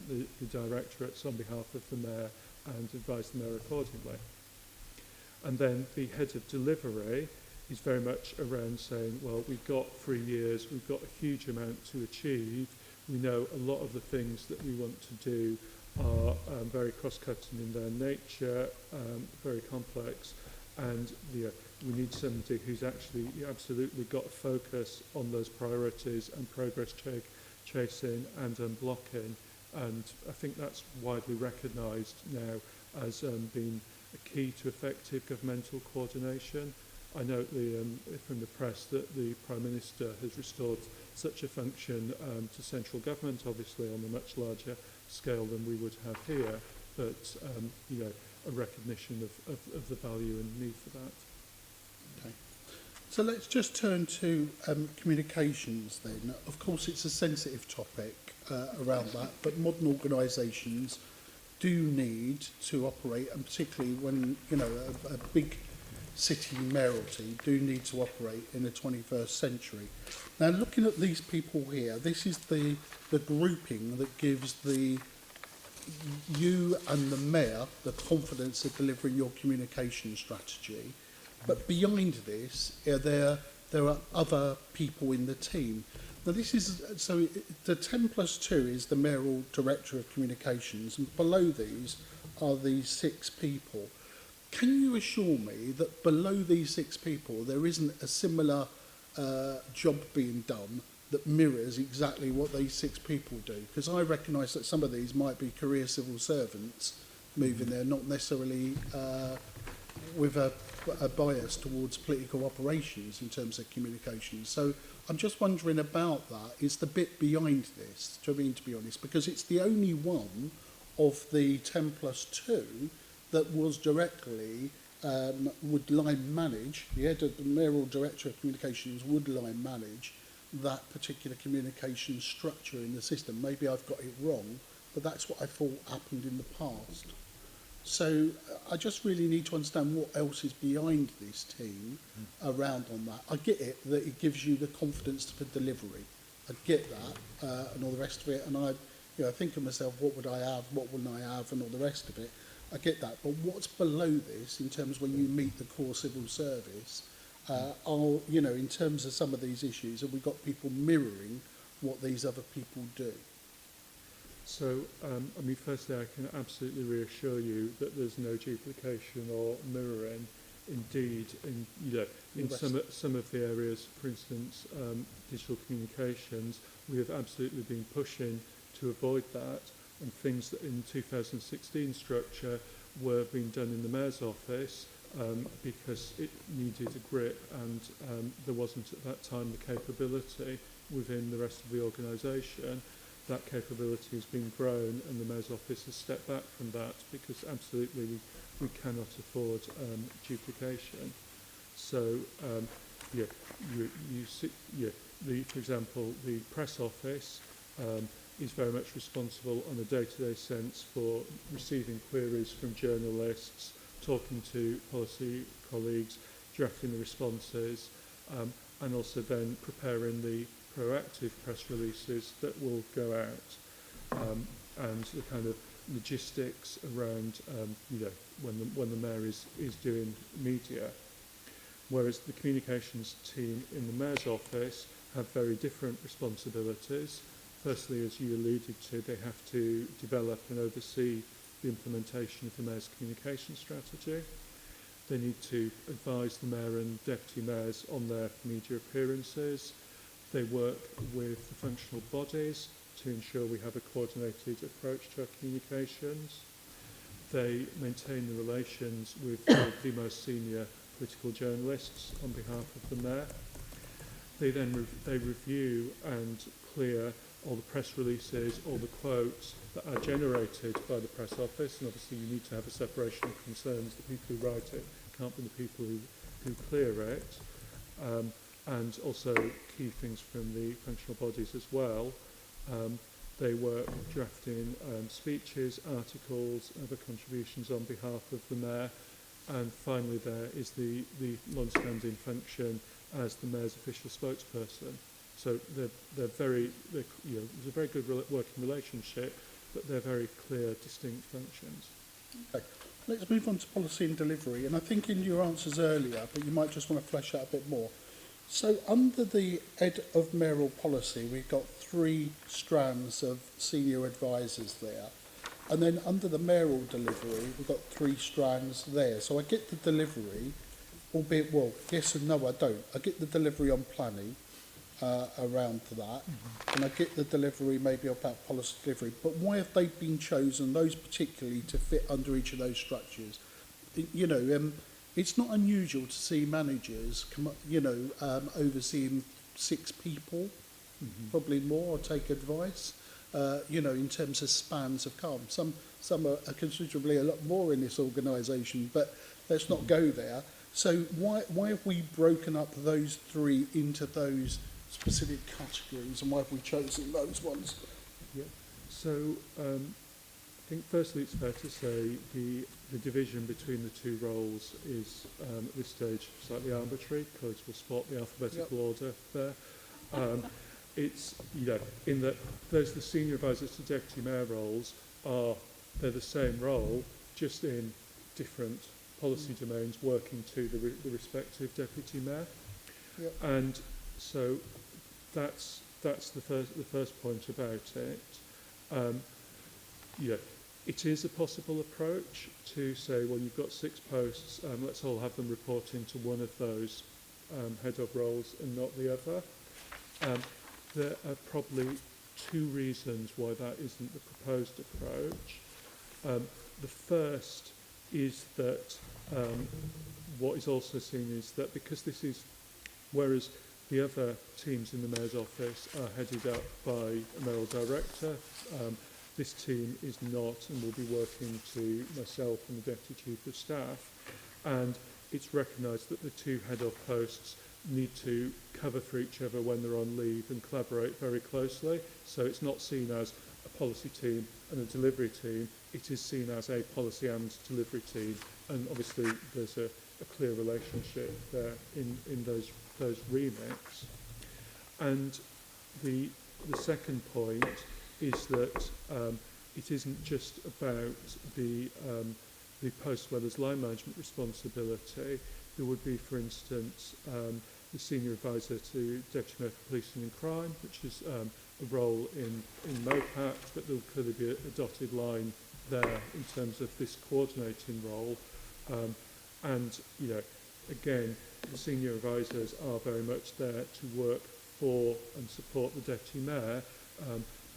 the directorates on behalf of the Mayor, and advise the Mayor accordingly. And then the head of delivery is very much around saying, well, we've got 3 years, we've got a huge amount to achieve. We know a lot of the things that we want to do are very cross-cutting in their nature, very complex, and we need somebody who's actually absolutely got a focus on those priorities and progress chasing and unblocking. And I think that's widely recognised now as being a key to effective governmental coordination. I note from the press that the Prime Minister has restored such a function to central government, obviously on a much larger scale than we would have here, but you know, a recognition of the value and need for that. Okay. So let's just turn to communications then. Of course, it's a sensitive topic around that, but modern organisations do need to operate, and particularly when, you know, a big city mayoralty do need to operate in the 21st century. Now, looking at these people here, this is the grouping that gives you and the mayor the confidence of delivering your communication strategy. But behind this, there are other people in the team. Now, this is, so the 10+2 is the Mayoral Director of Communications, and below these are these 6 people. Can you assure me that below these 6 people, there isn't a similar job being done that mirrors exactly what these 6 people do? Because I recognise that some of these might be career civil servants moving there, not necessarily with a bias towards political operations in terms of communication. So I'm just wondering about that. Is the bit behind this, to be honest, because it's the only one of the 10+2 that was directly would line manage, the head of the Mayoral Director of Communications would line manage that particular communication structure in the system. Maybe I've got it wrong, but that's what I thought happened in the past. So I just really need to understand what else is behind this team around on that. I get it, that it gives you the confidence for delivery. I get that and all the rest of it. And I think of myself, what would I have, what wouldn't I have, and all the rest of it. I get that. But what's below this in terms of when you meet the core civil service, in terms of some of these issues, have we got people mirroring what these other people do? So, firstly, I can absolutely reassure you that there's no duplication or mirroring. Indeed, in some of the areas, for instance, digital communications, we have absolutely been pushing to avoid that, and things that in 2016 structure were being done in the Mayor's office because it needed a grip, and there wasn't at that time the capability within the rest of the organisation. That capability has been grown, and the Mayor's office has stepped back from that because absolutely we cannot afford duplication. So, for example, the press office is very much responsible on a day-to-day sense for receiving queries from journalists, talking to policy colleagues, drafting the responses, and also then preparing the proactive press releases that will go out. and the kind of logistics around, when the mayor is doing media. Whereas the communications team in the mayor's office have very different responsibilities. Firstly, as you alluded to, they have to develop and oversee the implementation of the mayor's communication strategy. They need to advise the mayor and deputy mayors on their media appearances. They work with the functional bodies to ensure we have a coordinated approach to our communications. They maintain the relations with the most senior political journalists on behalf of the mayor. They then they review and clear all the press releases, all the quotes that are generated by the press office, and obviously you need to have a separation of concerns. The people who write it can't be the people who clear it. And also key things from the functional bodies as well. They work drafting speeches, articles, other contributions on behalf of the mayor. And finally there is the long-standing function as the mayor's official spokesperson. So there's a very good working relationship, but they're very clear, distinct functions. Okay. Let's move on to policy and delivery. And I think in your answers earlier, but you might just want to flesh out a bit more. So under the head of mayoral policy, we've got 3 strands of senior advisors there. And then under the mayoral delivery, we've got 3 strands there. So I get the delivery, albeit, well, yes and no, I don't. I get the delivery on planning around to that. And I get the delivery maybe about policy delivery. But why have they been chosen, those particularly, to fit under each of those structures? You know, it's not unusual to see managers overseeing 6 people, probably more, or take advice, in terms of spans of calm. Some are considerably a lot more in this organisation, but let's not go there. So why have we broken up those 3 into those specific categories, and why have we chosen those ones? Yeah. So I think firstly it's fair to say the division between the 2 roles is at this stage slightly arbitrary, because we'll spot the alphabetical order there. It's, in that those the senior advisors to deputy mayor roles they're the same role, just in different policy domains working to the respective deputy mayor. Yep. And so that's the first point about it. It is a possible approach to say, well, you've got 6 posts, let's all have them reporting to one of those head of roles and not the other. There are probably 2 reasons why that isn't the proposed approach. The first is that what is also seen is that because this is, whereas the other teams in the mayor's office are headed up by a mayoral director, this team is not, and will be working to myself and the deputy chief of staff, and it's recognised that the 2 head of posts need to cover for each other when they're on leave and collaborate very closely. So it's not seen as a policy team and a delivery team, it is seen as a policy and delivery team, and obviously there's a clear relationship there in those remits. And the second point is that it isn't just about the post where there's line management responsibility. There would be, for instance, the senior advisor to Deputy Mayor for Policing and Crime, which is a role in MOPAC, but there will clearly be a dotted line there in terms of this coordinating role. And, again, the senior advisors are very much there to work for and support the Deputy Mayor.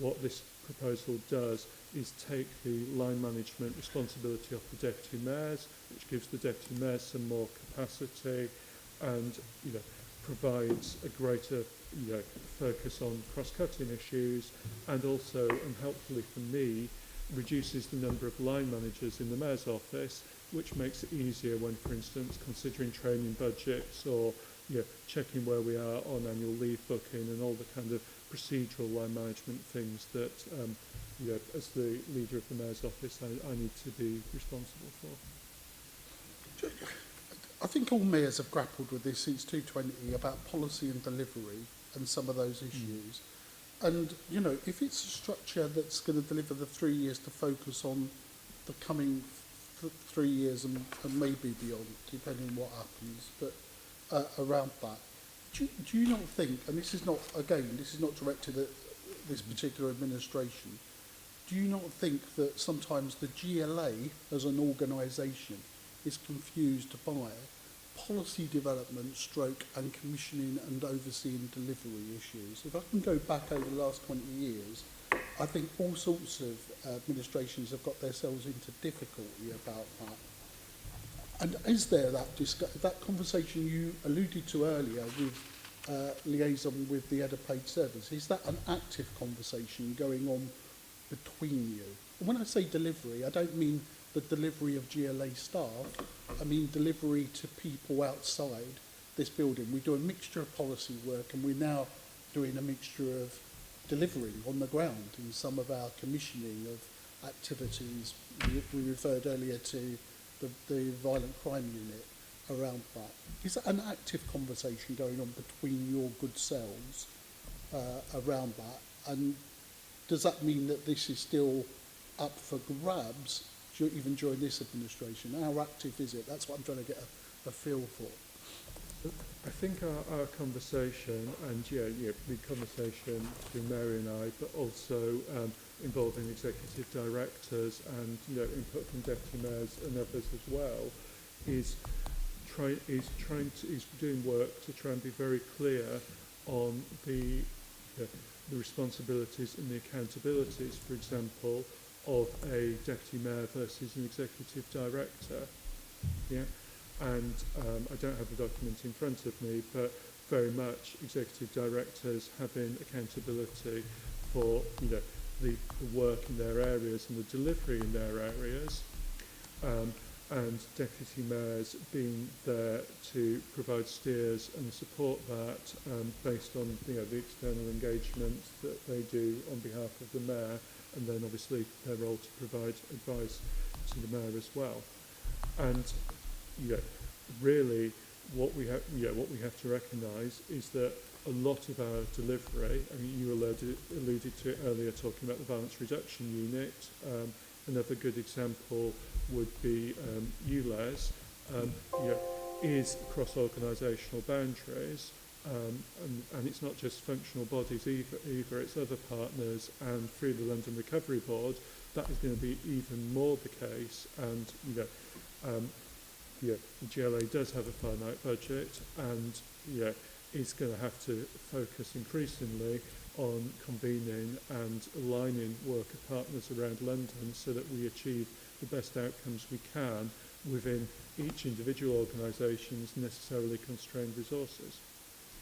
What this proposal does is take the line management responsibility off the Deputy Mayors, which gives the Deputy Mayor some more capacity and, provides a greater, focus on cross-cutting issues, and also, and helpfully for me, reduces the number of line managers in the Mayor's office, which makes it easier when, for instance, considering training budgets or checking where we are on annual leave booking and all the kind of procedural line management things that, as the leader of the Mayor's office, I need to be responsible for. I think all mayors have grappled with this since 2020 about policy and delivery and some of those issues. And, you know, if it's a structure that's going to deliver the 3 years to focus on the coming 3 years and maybe beyond, depending on what happens, but around that, do you not think, and this is not, again, this is not directed at this particular administration, do you not think that sometimes the GLA as an organisation is confused by policy development, stroke and commissioning and overseeing delivery issues? If I can go back over the last 20 years, I think all sorts of administrations have got themselves into difficulty about that. And is there that conversation you alluded to earlier with liaison with the head of paid service, is that an active conversation going on between you? And when I say delivery, I don't mean the delivery of GLA staff, I mean delivery to people outside this building. We do a mixture of policy work and we're now doing a mixture of delivering on the ground in some of our commissioning of activities. We referred earlier to the violent crime unit around that. Is that an active conversation going on between your good selves around that? And does that mean that this is still up for grabs even during this administration? How active is it? That's what I'm trying to get a feel for. I think our conversation, and the conversation between Mary and I, but also involving executive directors and input from deputy mayors and others as well, is doing work to try and be very clear on the responsibilities and the accountabilities, for example, of a deputy mayor versus an executive director. Yeah. And I don't have the document in front of me, but very much executive directors having accountability for the work in their areas and the delivery in their areas, and deputy mayors being there to provide steers and support that based on the external engagement that they do on behalf of the mayor, and then obviously their role to provide advice to the mayor as well. And really what we have to recognise is that a lot of our delivery, I mean, you alluded to it earlier talking about the violence reduction unit. Another good example would be ULEZ, is cross-organisational boundaries, and it's not just functional bodies either, it's other partners, and through the London Recovery Board that is going to be even more the case. And the GLA does have a finite budget, and is going to have to focus increasingly on convening and aligning work of partners around London so that we achieve the best outcomes we can within each individual organisation's necessarily constrained resources.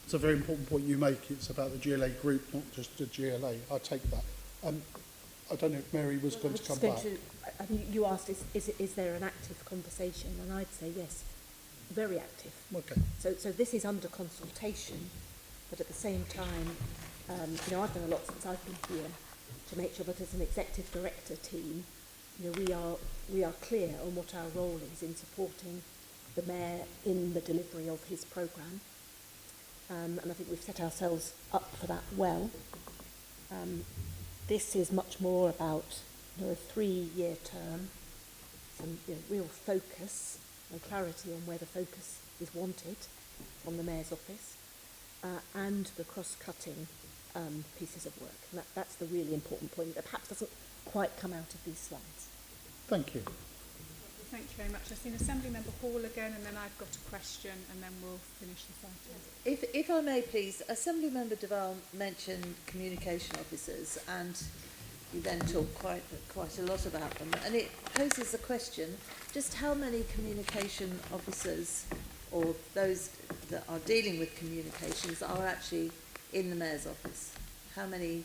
It's a very important point you make. It's about the GLA group, not just the GLA. I take that. I don't know if Mary was going to come back. I mean, you asked, is there an active conversation? And I'd say yes, very active. Okay. So this is under consultation, but at the same time, I've done a lot since I've been here to make sure that as an executive director team, we are clear on what our role is in supporting the mayor in the delivery of his programme. And I think we've set ourselves up for that well. This is much more about a 3-year term, some real focus and clarity on where the focus is wanted from the Mayor's office, and the cross-cutting pieces of work. And that's the really important point that perhaps doesn't quite come out of these slides. Thank you. Thank you very much. I've seen Assemblymember Hall again, and then I've got a question, and then we'll finish this item. If I may please, Assemblymember Duval mentioned communication officers, and you then talked quite a lot about them, and it poses a question, just how many communication officers or those that are dealing with communications are actually in the Mayor's office? How many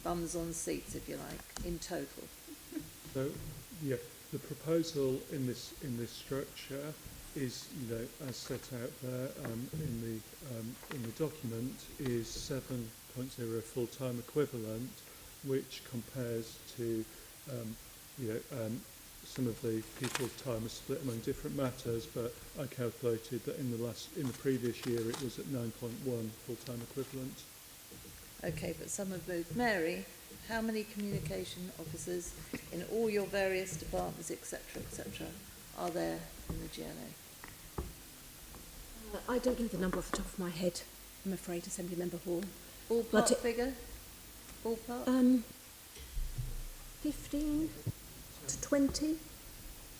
bums on seats, if you like, in total? So, the proposal in this structure is, as set out there in the document, is 7.0 full-time equivalent, which compares to some of the people's time is split among different matters, but I calculated that in the previous year it was at 9.1 full-time equivalent. Okay, but some have moved. Mary, how many communication officers in all your various departments, etc., are there in the GLA? I don't know the number off the top of my head, I'm afraid, Assembly Member Hall. Ballpark figure? Ballpark? 15 to 20?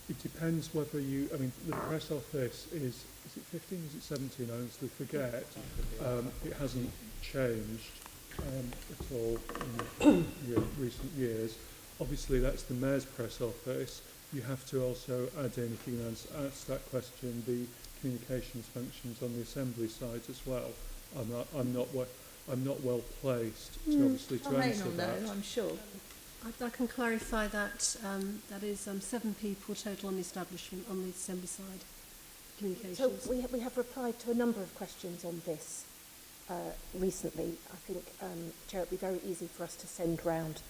It depends whether you, I mean, the press office is it 15, is it 17? I honestly forget. It hasn't changed at all in recent years. Obviously, that's the Mayor's press office. You have to also add in, if you can ask that question, the communications functions on the Assembly side as well. I'm not well placed to obviously to answer Lorraine will that. know, I'm sure. I can clarify that that is 7 people total on the establishment on the Assembly side. Communications. So we have replied to a number of questions on this recently. I think, Chair, it would be very easy for us to send round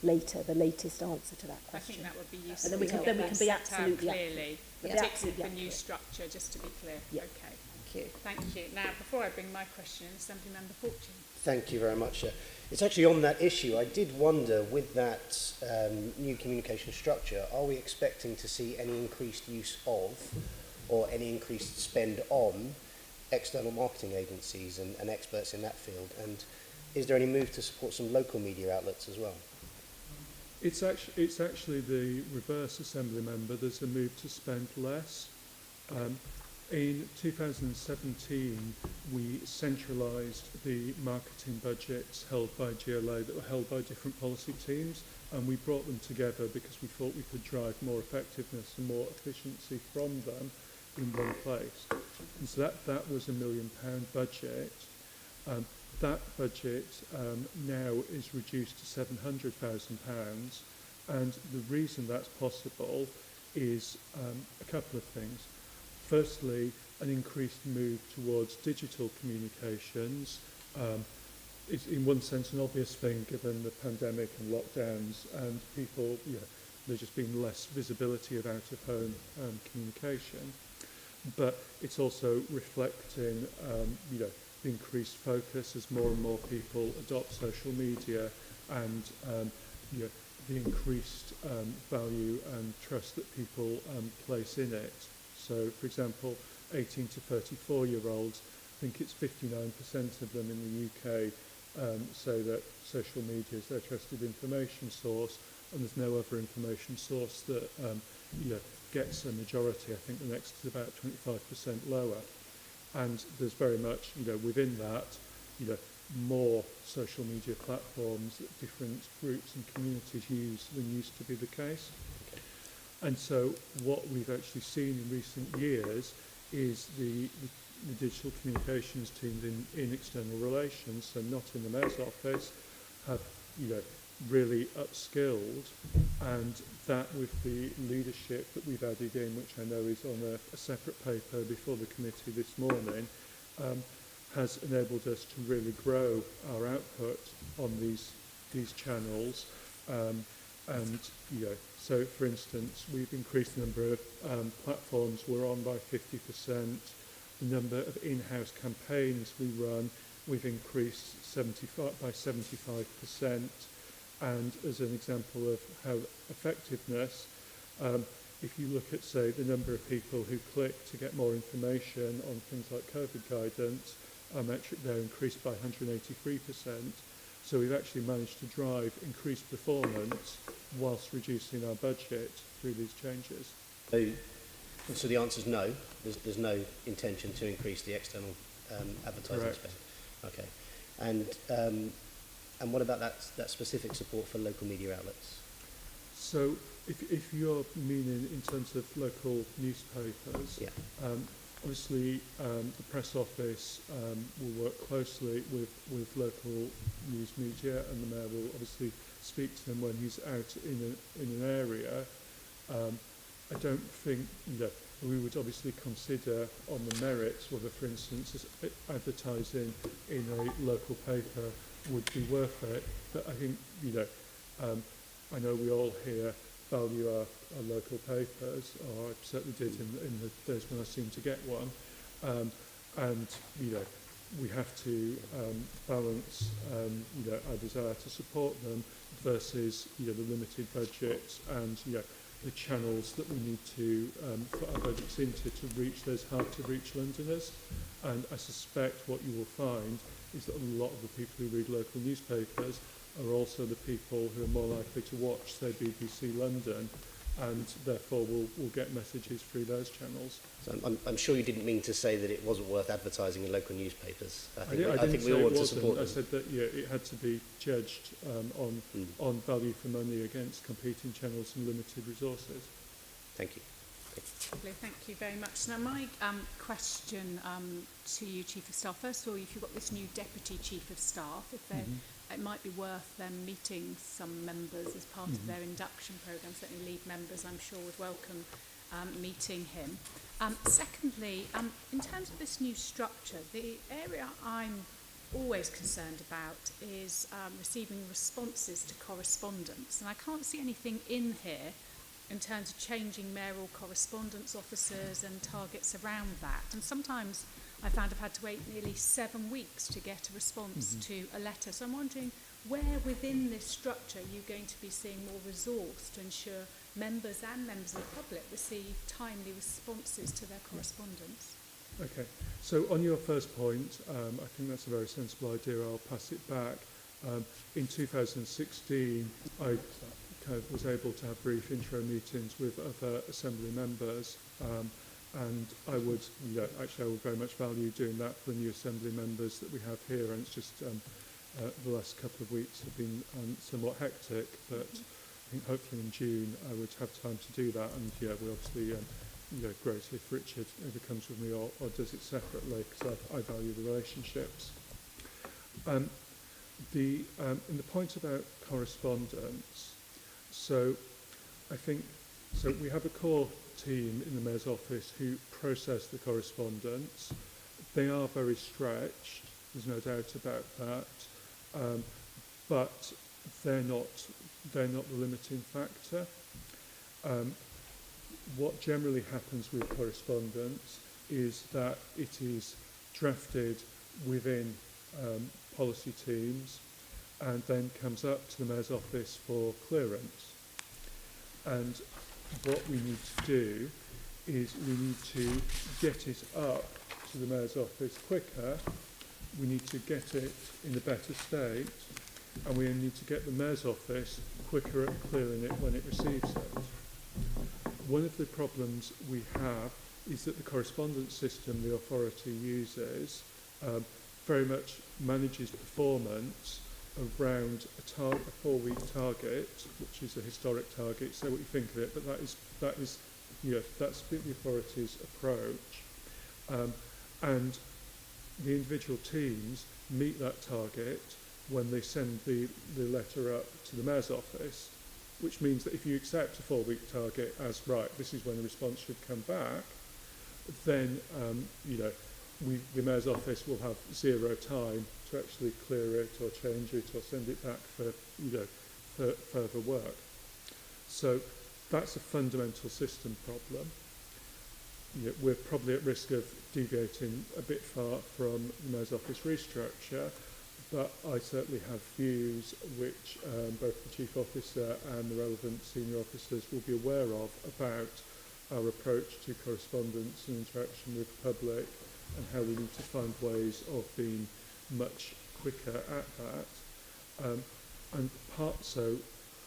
later the latest answer to that I question. think that would be useful. And then we can, be absolutely clearly, particularly the new structure, just to be clear. Yeah. Okay. Thank you. Thank you. Now, before I bring my question in, Assembly Member Fortune. Thank you very much. It's actually on that issue. I did wonder, with that new communication structure, are we expecting to see any increased use of or any increased spend on external marketing agencies and experts in that field? And is there any move to support some local media outlets as well? It's actually the reverse, Assembly Member. There's a move to spend less. In 2017, we centralised the marketing budgets held by GLA that were held by different policy teams, and we brought them together because we thought we could drive more effectiveness and more efficiency from them in one place. And so that was £1 million budget. That budget now is reduced to £700,000, and the reason that's possible is a couple of things. Firstly, an increased move towards digital communications is in one sense an obvious thing given the pandemic and lockdowns, and people, there's just been less visibility of out-of-home communication. But it's also reflecting, the increased focus as more and more people adopt social media, and the increased value and trust that people place in it. So, for example, 18 to 34-year-olds, I think it's 59% of them in the UK say that social media is their trusted information source, and there's no other information source that gets a majority. I think the next is about 25% lower. And there's very much, within that, more social media platforms that different groups and communities use than used to be the case. And so what we've actually seen in recent years is the digital communications teams in external relations, so not in the Mayor's office, have really upskilled, and that with the leadership that we've added in, which I know is on a separate paper before the committee this morning, has enabled us to really grow our output on these channels. And so for instance, we've increased the number of platforms we're on by 50%. The number of in-house campaigns we run, we've increased by 75%. And as an example of how effectiveness, if you look at, say, the number of people who click to get more information on things like COVID guidance, our metric there increased by 183%. So we've actually managed to drive increased performance whilst reducing our budget through these changes. So the answer is no. There's no intention to increase the external advertising Correct. spend. Okay. And what about that specific support for local media outlets? So if you're meaning in terms of local newspapers, Yeah. Obviously the press office will work closely with local news media, and the Mayor will obviously speak to them when he's out in an area. I don't think we would obviously consider on the merits whether, for instance, advertising in a local paper would be worth it. But I think, I know we all here value our local papers, or I certainly did in the days when I seemed to get one. And, we have to balance our desire to support them versus the limited budgets and the channels that we need to put our budgets into to reach those hard to reach Londoners. And I suspect what you will find is that a lot of the people who read local newspapers are also the people who are more likely to watch, say, BBC London, and therefore will get messages through those channels. So I'm sure you didn't mean to say that it wasn't worth advertising in local newspapers. I didn't think we all say want it to support wasn't. them. I said that it had to be judged on value for money against competing channels and limited resources. Thank you. Lovely, thank you very much. Now, my question to you, Chief of Staff, first of all, if you've got this new Deputy Chief of Staff, if they're it might be worth them meeting some members as part of their induction programme. Certainly lead members, I'm sure, would welcome meeting him. Secondly, in terms of this new structure, the area I'm always concerned about is receiving responses to correspondence. And I can't see anything in here in terms of changing mayoral correspondence officers and targets around that. And sometimes I found I've had to wait nearly 7 weeks to get a response to a letter. So I'm wondering where within this structure you're going to be seeing more resource to ensure members and members of the public receive timely responses to their correspondence. Okay, so on your first point, I think that's a very sensible idea. I'll pass it back. In 2016, I was able to have brief intro meetings with other Assembly members, and I would very much value doing that for the new Assembly members that we have here. And it's just the last couple of weeks have been somewhat hectic, but I think hopefully in June I would have time to do that. And we obviously great if Richard either comes with me or does it separately, because I value the relationships. In the point about correspondence, so I think we have a core team in the Mayor's office who process the correspondence. They are very stretched, there's no doubt about that, but they're not the limiting factor. What generally happens with correspondence is that it is drafted within policy teams and then comes up to the Mayor's office for clearance. And what we need to do is we need to get it up to the Mayor's office quicker, we need to get it in a better state, and we need to get the Mayor's office quicker at clearing it when it receives it. One of the problems we have is that the correspondence system the authority uses very much manages performance around a 4-week target, which is a historic target, say what you think of it, but that's the authority's approach. And the individual teams meet that target when they send the letter up to the Mayor's office, which means that if you accept a 4-week target as right, this is when the response should come back, then the Mayor's office will have 0 time to actually clear it or change it or send it back for further work. So that's a fundamental system problem. We're probably at risk of deviating a bit far from the Mayor's office restructure, but I certainly have views which both the Chief Officer and the relevant senior officers will be aware of about our approach to correspondence and interaction with the public, and how we need to find ways of being much quicker at that. So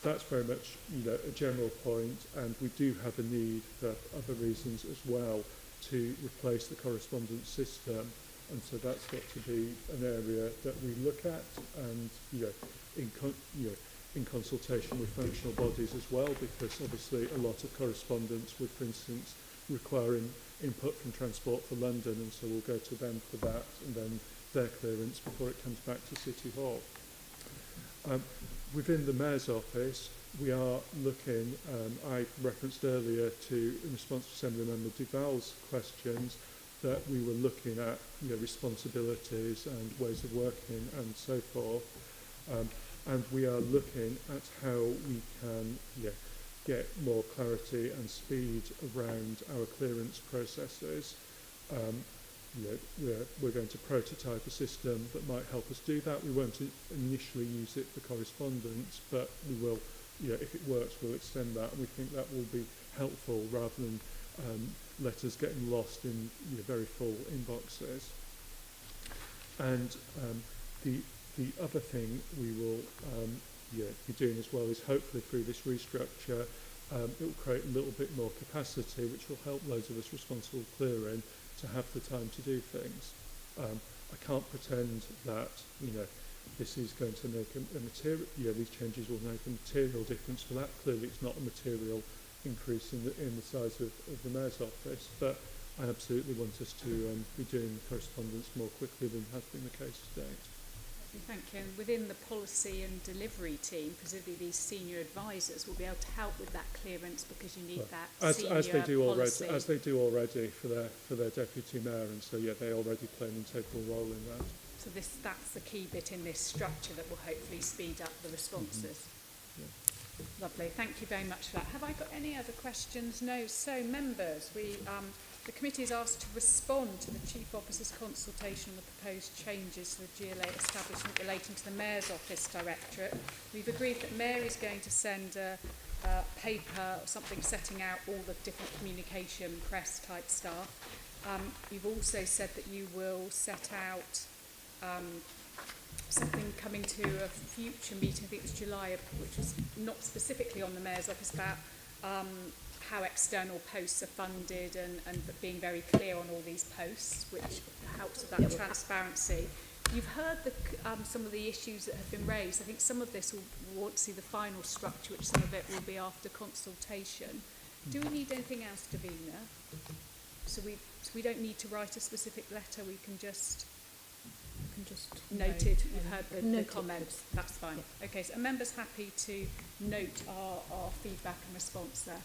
that's very much a general point, and we do have a need for other reasons as well to replace the correspondence system, and so that's got to be an area that we look at, and in consultation with functional bodies as well, because obviously a lot of correspondence would, for instance, requiring input from Transport for London, and so we'll go to them for that, and then their clearance before it comes back to City Hall. Within the Mayor's office, we are looking, I referenced earlier in response to Assemblymember Duval's questions, that we were looking at responsibilities and ways of working and so forth. And we are looking at how we can get more clarity and speed around our clearance processes. we're going to prototype a system that might help us do that. We won't initially use it for correspondence, but we will, if it works, we'll extend that. And we think that will be helpful rather than letters getting lost in very full inboxes. And the other thing we will be doing as well is hopefully through this restructure, it will create a little bit more capacity, which will help loads of us responsible for clearing to have the time to do things. I can't pretend that this is going to make a material. These changes will make a material difference for that. Clearly, it's not a material increase in the size of the Mayor's office, but I absolutely want us to be doing correspondence more quickly than has been the case to date. Thank you. And within the policy and delivery team, presumably these senior advisors will be able to help with that clearance because you need that senior as they do policy. already, as they do already for their deputy mayor, and so they already play an integral role in that. So that's the key bit in this structure that will hopefully speed up the responses. Lovely. Thank you very much for that. Have I got any other questions? No. So members, the committee is asked to respond to the Chief Officer's consultation on the proposed changes to the GLA establishment relating to the Mayor's Office Directorate. We've agreed that Mayor is going to send a paper or something setting out all the different communication, press type stuff. You've also said that you will set out something coming to a future meeting, I think it's July, which was not specifically on the Mayor's Office, about how external posts are funded and being very clear on all these posts, which helps with that transparency. You've heard some of the issues that have been raised. I think some of this will want to see the final structure, which some of it will be after consultation. Do we need anything else, Davina? So we don't need to write a specific letter, we can just note it. You've heard the comments, that's fine. Yeah. Okay, so are members happy to note our feedback and response there?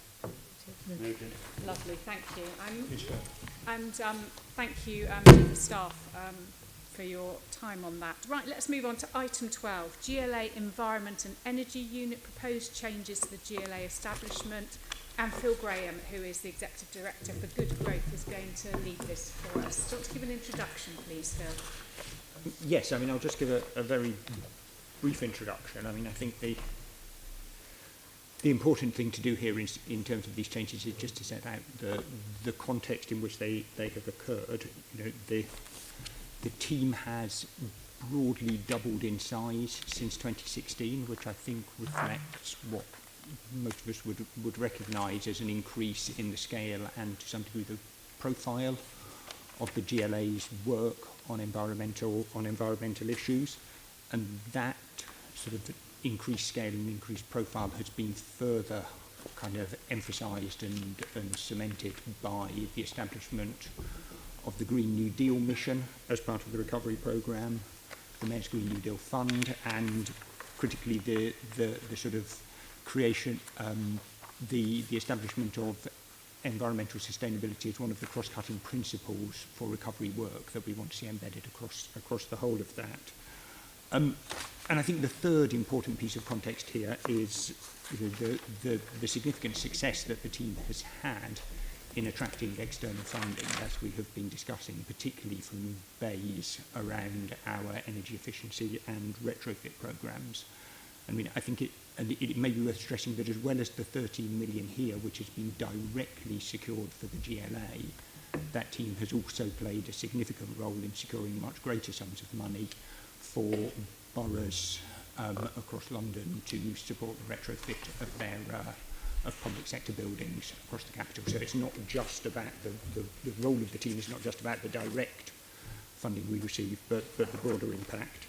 Noted. Lovely, thank you. And thank you staff for your time on that. Right, let's move on to item 12, GLA Environment and Energy Unit, proposed changes to the GLA establishment. And Phil Graham, who is the Executive Director for Good Growth, is going to lead this for us. Do you want to give an introduction, please, Phil? Yes, I mean, I'll just give a very brief introduction. I mean, I think the important thing to do here in terms of these changes is just to set out the context in which they have occurred. The team has broadly doubled in size since 2016, which I think reflects what most of us would recognise as an increase in the scale and to some degree the profile of the GLA's work on environmental issues, and that sort of increased scale and increased profile has been further kind of emphasised and cemented by the establishment of the Green New Deal mission as part of the recovery programme, the Mayor's Green New Deal Fund, and critically the sort of creation, the establishment of environmental sustainability is one of the cross-cutting principles for recovery work that we want to see embedded across the whole of that. And I think the third important piece of context here is the significant success that the team has had in attracting external funding, as we have been discussing, particularly from BEIS around our energy efficiency and retrofit programmes. I mean, I think it may be worth stressing that as well as the 13 million here, which has been directly secured for the GLA, that team has also played a significant role in securing much greater sums of money for boroughs across London to support the retrofit of their of public sector buildings across the capital. So it's not just about the role of the team is not just about the direct funding we receive, but the broader impact.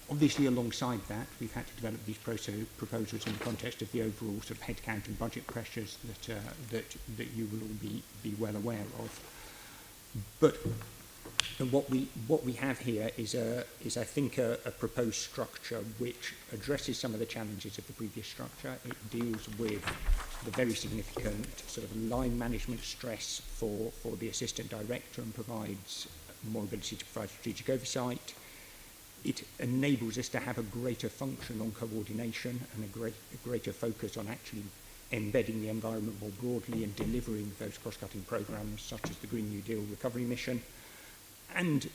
Obviously, alongside that, we've had to develop these proposals in the context of the overall sort of headcount and budget pressures that you will all be well aware of. But what we have here is I think a proposed structure which addresses some of the challenges of the previous structure. It deals with the very significant sort of line management stress for the assistant director and provides more ability to provide strategic oversight. It enables us to have a greater function on coordination and a greater focus on actually embedding the environment more broadly and delivering those cross-cutting programmes such as the Green New Deal recovery mission. and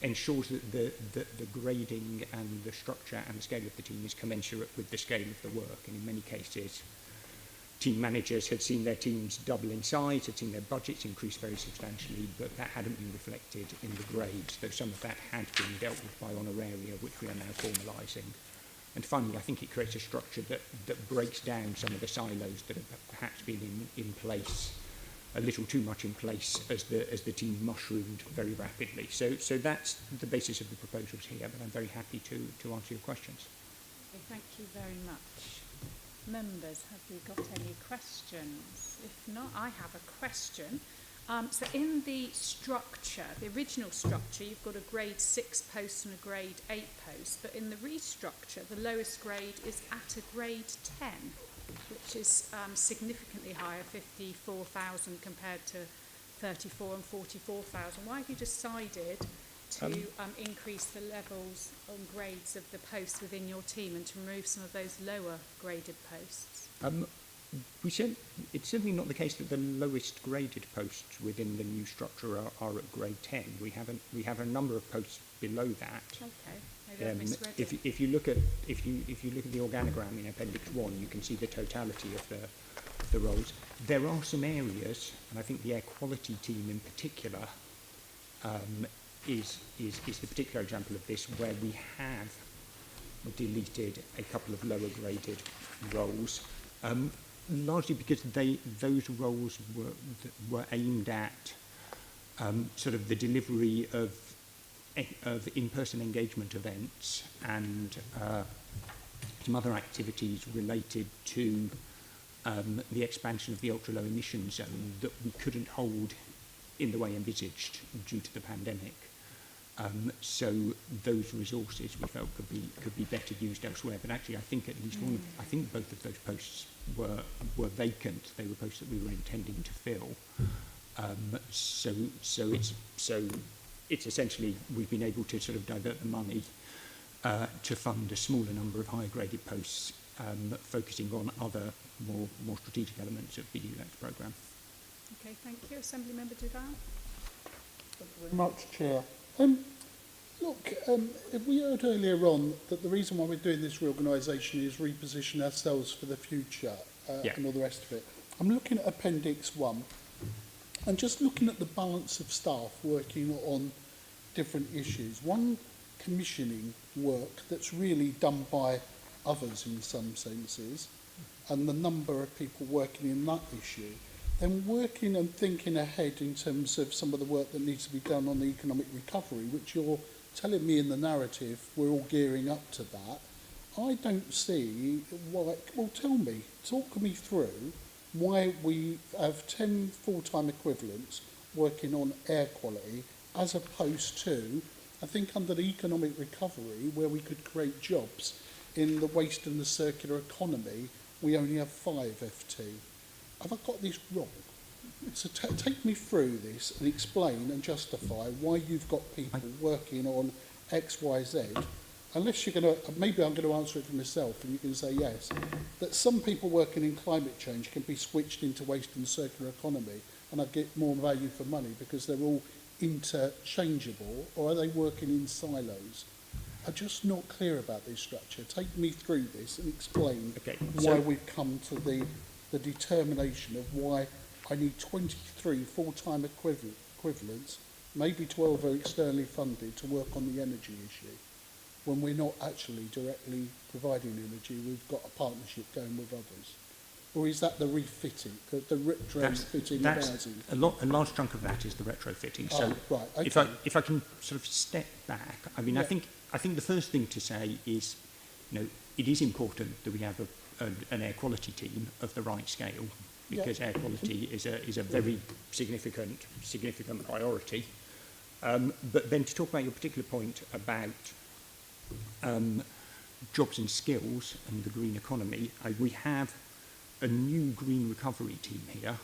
ensures that the grading and the structure and the scale of the team is commensurate with the scale of the work. And in many cases, team managers had seen their teams double in size, had seen their budgets increase very substantially, but that hadn't been reflected in the grades, though some of that had been dealt with by honoraria, which we are now formalising. And finally, I think it creates a structure that breaks down some of the silos that have perhaps been in place, a little too much in place as the team mushroomed very rapidly. So that's the basis of the proposals here, but I'm very happy to answer your questions. Okay, thank you very much. Members, have we got any questions? If not, I have a question. So in the structure, the original structure, you've got a grade 6 post and a grade 8 post, but in the restructure, the lowest grade is at a grade 10, which is significantly higher, 54,000 compared to 34 and 44,000. Why have you decided to increase the levels on grades of the posts within your team and to remove some of those lower graded posts? It's certainly not the case that the lowest graded posts within the new structure are at grade 10. We have a number of posts below that. Okay, maybe I've misread it. If you look at the organogram in Appendix 1, you can see the totality of the roles. There are some areas, and I think the air quality team in particular is the particular example of this, where we have deleted a couple of lower graded roles. Largely because those roles were aimed at sort of the delivery of in-person engagement events and some other activities related to the expansion of the ultra-low emission zone that we couldn't hold in the way envisaged due to the pandemic. So those resources we felt could be better used elsewhere. But actually, I think at least I think both of those posts were vacant. They were posts that we were intending to fill. So it's essentially we've been able to sort of divert the money to fund a smaller number of higher graded posts, focusing on other more strategic elements of the ULEX programme. Okay, thank you. Assembly Member Duval. Thank you very much, Chair. We heard earlier on that the reason why we're doing this reorganisation is reposition ourselves for the future and all the rest of it. I'm looking at Appendix 1 and just looking at the balance of staff working on different issues. One, commissioning work that's really done by others in some senses, and the number of people working in that issue. Then working and thinking ahead in terms of some of the work that needs to be done on the economic recovery, which you're telling me in the narrative we're all gearing up to that. I don't see why, well, talk me through why we have 10 full-time equivalents working on air quality as opposed to, I think under the economic recovery, where we could create jobs in the waste and the circular economy, we only have 5 FT. Have I got this wrong? So take me through this and explain and justify why you've got people working on X, Y, Z. Unless you're going to, maybe I'm going to answer it for myself and you can say yes, that some people working in climate change can be switched into waste and circular economy and I get more value for money because they're all interchangeable, or are they working in silos? I'm just not clear about this structure. Take me through this and explain why we've come to the determination of why I need 23 full-time equivalents, maybe 12 are externally funded to work on the energy issue, when we're not actually directly providing energy, we've got a partnership going with others. Or is that the refitting, the retrofitting of housing? A large chunk of that is the retrofitting. So right, okay. if I can sort of step back, I mean, I think the first thing to say is, it is important that we have an air quality team of the right scale, because air quality is a very significant priority. But then to talk about your particular point about jobs and skills and the green economy, we have a new green recovery team here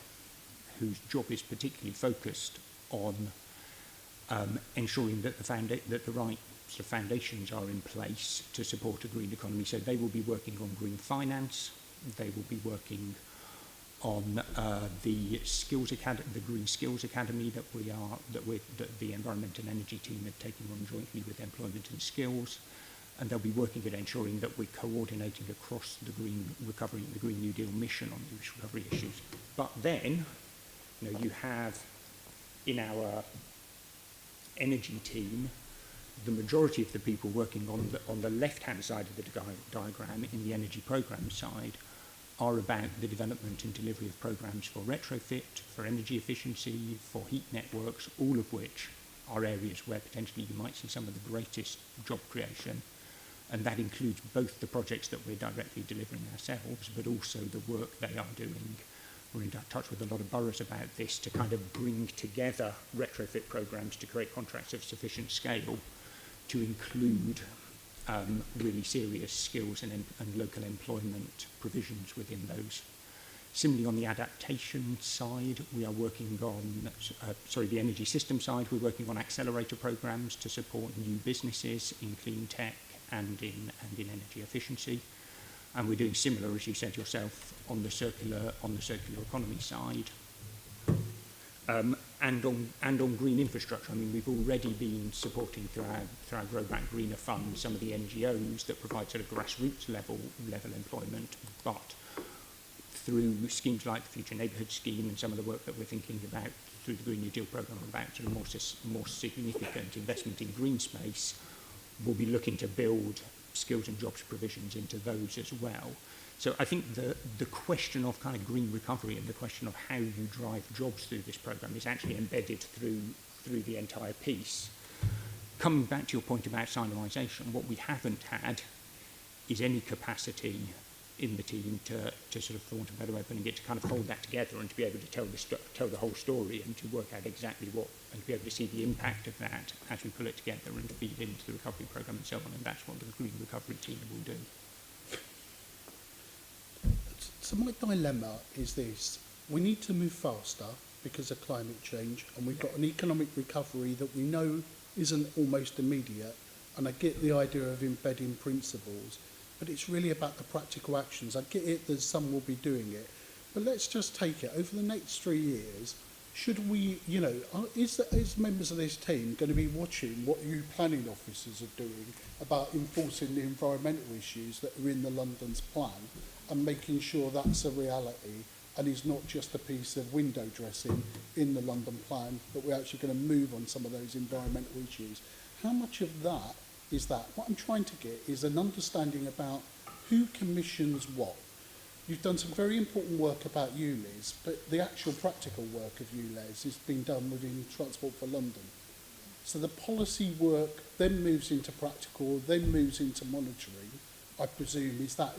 whose job is particularly focused on ensuring that the right sort of foundations are in place to support a green economy. So they will be working on green finance, they will be working on the Skills Academy, the Green Skills Academy that the Environment and Energy team are taking on jointly with Employment and Skills, and they'll be working at ensuring that we're coordinating across the green recovery and the Green New Deal mission on these recovery issues. But then, you have in our energy team, the majority of the people working on the left-hand side of the diagram in the energy programme side are about the development and delivery of programmes for retrofit, for energy efficiency, for heat networks, all of which are areas where potentially you might see some of the greatest job creation. And that includes both the projects that we're directly delivering ourselves, but also the work they are doing. We're in touch with a lot of boroughs about this to kind of bring together retrofit programmes to create contracts of sufficient scale to include really serious skills and local employment provisions within those. Similarly, on the adaptation side, we are working on, the energy system side, we're working on accelerator programs to support new businesses in clean tech and in energy efficiency. And we're doing similar, as you said yourself, on the circular economy side. And on green infrastructure. I mean, we've already been supporting through our Grow Back Greener Fund some of the NGOs that provide sort of grassroots level employment, but through schemes like the Future Neighbourhood Scheme and some of the work that we're thinking about through the Green New Deal programme about sort of more significant investment in green space, we'll be looking to build skills and jobs provisions into those as well. So I think the question of kind of green recovery and the question of how you drive jobs through this programme is actually embedded through the entire piece. Coming back to your point about siloisation, what we haven't had is any capacity in the team to sort of, for want of a better way of putting it, to kind of hold that together and to be able to tell the whole story and to work out exactly what, and to be able to see the impact of that as we pull it together and feed into the recovery programme and so on, and that's what the green recovery team will do. So my dilemma is this: we need to move faster because of climate change, and we've got an economic recovery that we know isn't almost immediate, and I get the idea of embedding principles, but it's really about the practical actions. I get it that some will be doing it, but let's just take it. Over the next 3 years, should we, is members of this team going to be watching what you planning officers are doing about enforcing the environmental issues that are in the London's plan and making sure that's a reality and is not just a piece of window dressing in the London plan, but we're actually going to move on some of those environmental issues? How much of that is that? What I'm trying to get is an understanding about who commissions what. You've done some very important work about ULEZ, but the actual practical work of ULEZ is being done within Transport for London. So the policy work then moves into practical, then moves into monitoring, I presume.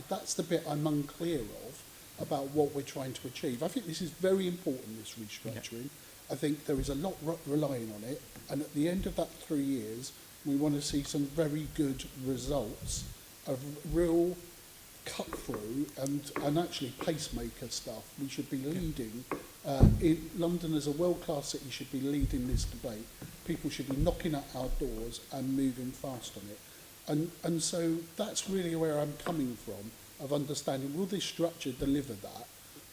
That's the bit I'm unclear of about what we're trying to achieve. I think this is very important, this restructuring. Yeah. I think there is a lot relying on it, and at the end of that 3 years, we want to see some very good results of real cut through and actually pacemaker stuff. We should be leading, in London as a world-class city should be leading this debate. People should be knocking at our doors and moving fast on it. And so that's really where I'm coming from, of understanding, will this structure deliver that,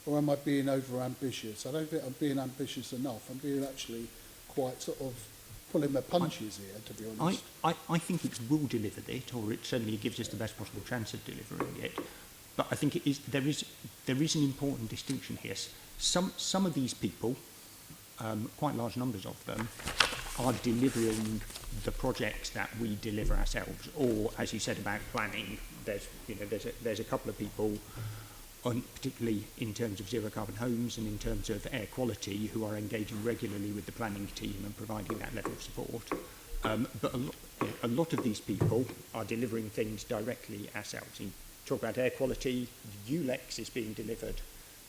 or am I being over-ambitious? I don't think I'm being ambitious enough. I'm being actually quite sort of pulling my punches here, to be honest. I think it will deliver it, or it certainly gives us the best possible chance of delivering it. But I think there is an important distinction here. Some of these people, quite large numbers of them, are delivering the projects that we deliver ourselves, or, as you said about planning, there's a couple of people, particularly in terms of zero carbon homes and in terms of air quality, who are engaging regularly with the planning team and providing that level of support. But a lot of these people are delivering things directly ourselves. You talk about air quality, ULEX is being delivered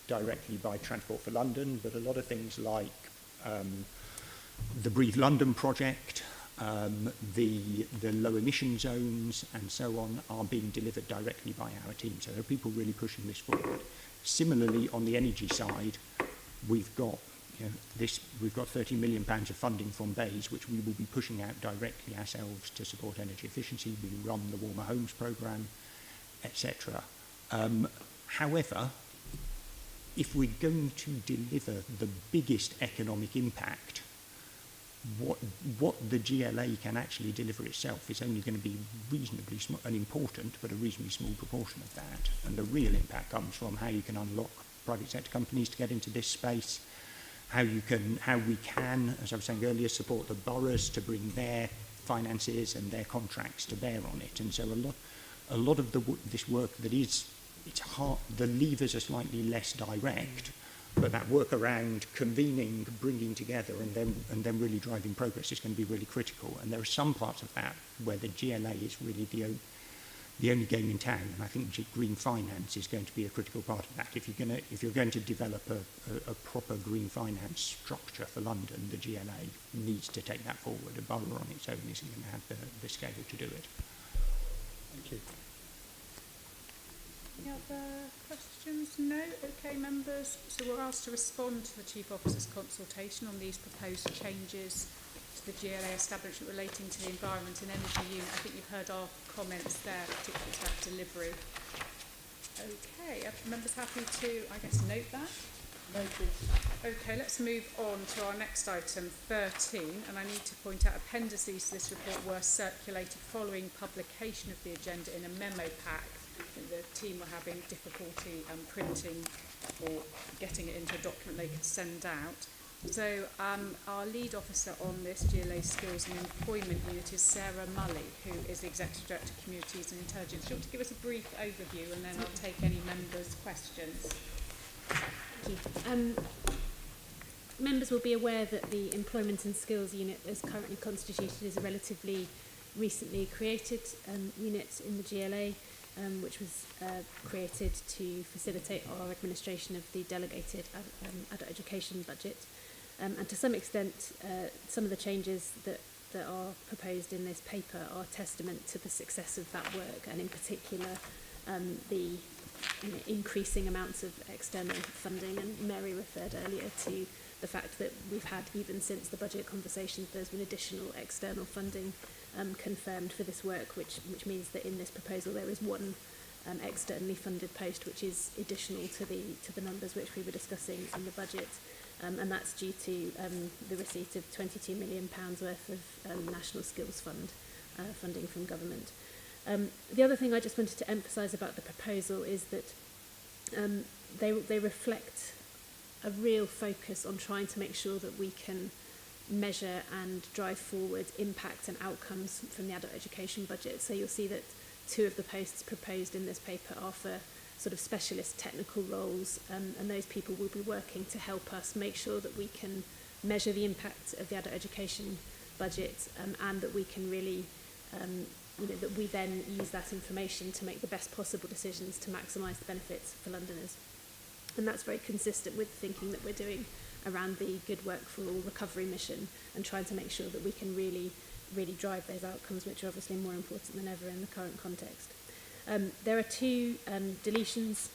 directly by Transport for London, but a lot of things like the Breathe London project, the low emission zones and so on are being delivered directly by our team. So there are people really pushing this forward. Similarly, on the energy side, we've got we've got £30 million of funding from BEIS, which we will be pushing out directly ourselves to support energy efficiency. We run the Warmer Homes programme, etc. However, if we're going to deliver the biggest economic impact, what the GLA can actually deliver itself is only going to be reasonably small, an important but a reasonably small proportion of that. And the real impact comes from how you can unlock private sector companies to get into this space, how we can, as I was saying earlier, support the boroughs to bring their finances and their contracts to bear on it. And so a lot of this work that is, it's hard, the levers are slightly less direct, but that work around convening, bringing together, and then really driving progress is going to be really critical. And there are some parts of that where the GLA is really the only game in town. And I think green finance is going to be a critical part of that. If you're going to develop a proper green finance structure for London, the GLA needs to take that forward. A borough on its own isn't going to have the scale to do it. Thank you. Any other questions? No? Okay, members. So we're asked to respond to the Chief Officer's consultation on these proposed changes to the GLA establishment relating to the Environment and Energy Unit. I think you've heard our comments there, particularly to that delivery. Okay, are members happy to, I guess, note that? Noted. Okay, let's move on to our next item, 13, and I need to point out appendices to this report were circulated following publication of the agenda in a memo pack. The team were having difficulty printing or getting it into a document they could send out. So our lead officer on this GLA Skills and Employment Unit is Sarah Mully, who is the Executive Director of Communities and Intelligence. Do you want to give us a brief overview and then I'll take any members' questions? Thank you. Members will be aware that the Employment and Skills Unit is currently constituted as a relatively recently created unit in the GLA, which was created to facilitate our administration of the delegated adult education budget. And to some extent, some of the changes that are proposed in this paper are testament to the success of that work, and in particular the increasing amounts of external funding. And Mary referred earlier to the fact that we've had, even since the budget conversations, there's been additional external funding confirmed for this work, which means that in this proposal there is one externally funded post which is additional to the numbers which we were discussing in the budget, and that's due to the receipt of £22 million worth of National Skills Fund funding from government. The other thing I just wanted to emphasise about the proposal is that they reflect a real focus on trying to make sure that we can measure and drive forward impact and outcomes from the adult education budget. So you'll see that 2 of the posts proposed in this paper are for sort of specialist technical roles, and those people will be working to help us make sure that we can measure the impact of the adult education budget, and that we can really that we then use that information to make the best possible decisions to maximise the benefits for Londoners. And that's very consistent with the thinking that we're doing around the Good Work for All recovery mission, and trying to make sure that we can really drive those outcomes, which are obviously more important than ever in the current context. There are 2 deletions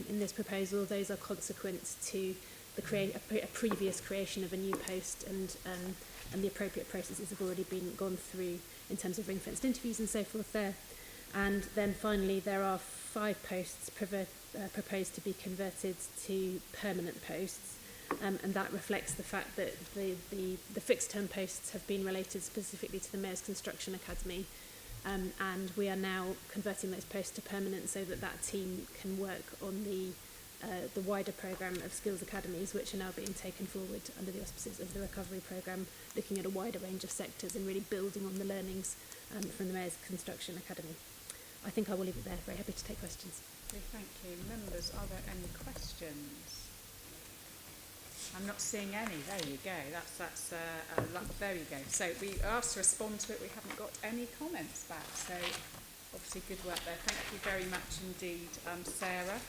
in this proposal. Those are consequent to a previous creation of a new post, and the appropriate processes have already been gone through in terms of ring-fenced interviews and so forth there. And then finally, there are 5 posts proposed to be converted to permanent posts, and that reflects the fact that the fixed-term posts have been related specifically to the Mayor's Construction Academy, and we are now converting those posts to permanent so that that team can work on the wider programme of skills academies, which are now being taken forward under the auspices of the recovery programme, looking at a wider range of sectors and really building on the learnings from the Mayor's Construction Academy. I think I will leave it there. Very happy to take questions. Okay, thank you. Members, are there any questions? I'm not seeing any. There you go. That's there you go. So we asked to respond to it. We haven't got any comments back. So obviously good work there. Thank you very much indeed, Sarah.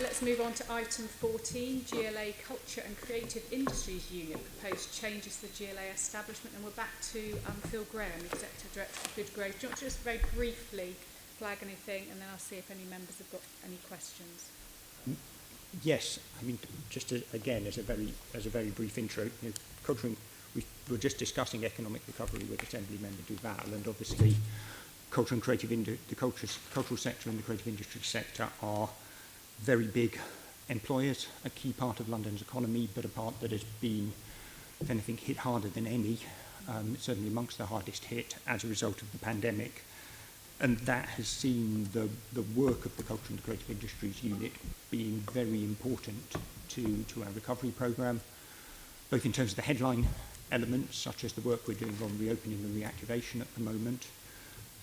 Let's move on to item 14, GLA Culture and Creative Industries Unit, proposed changes to the GLA establishment. And we're back to Phil Graham, Executive Director of Goodgrove. Do you want to just very briefly flag anything, and then I'll see if any members have got any questions? Yes, I mean, just again, as a very brief intro, we were just discussing economic recovery with Assembly Member Duval, and obviously culture and creative the cultural sector and the creative industry sector are very big employers, a key part of London's economy, but a part that has been, if anything, hit harder than any, certainly amongst the hardest hit as a result of the pandemic. And that has seen the work of the Culture and Creative Industries Unit being very important to our recovery programme, both in terms of the headline elements, such as the work we're doing on reopening and reactivation at the moment,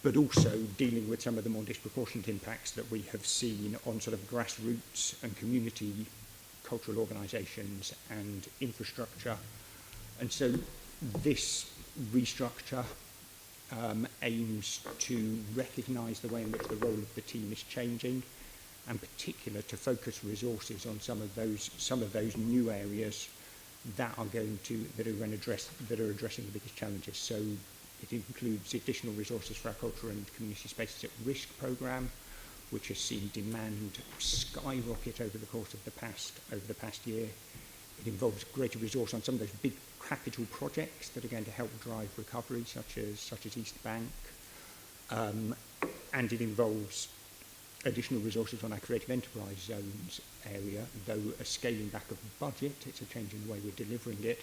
but also dealing with some of the more disproportionate impacts that we have seen on sort of grassroots and community cultural organisations and infrastructure. And so this restructure aims to recognise the way in which the role of the team is changing, and particular to focus resources on some of those new areas that are addressing the biggest challenges. So it includes additional resources for our culture and community spaces at risk programme, which has seen demand skyrocket over the course of the past year. It involves greater resource on some of those big capital projects that are going to help drive recovery, such as East Bank, and it involves additional resources on our creative enterprise zones area, though a scaling back of the budget. It's a change in the way we're delivering it,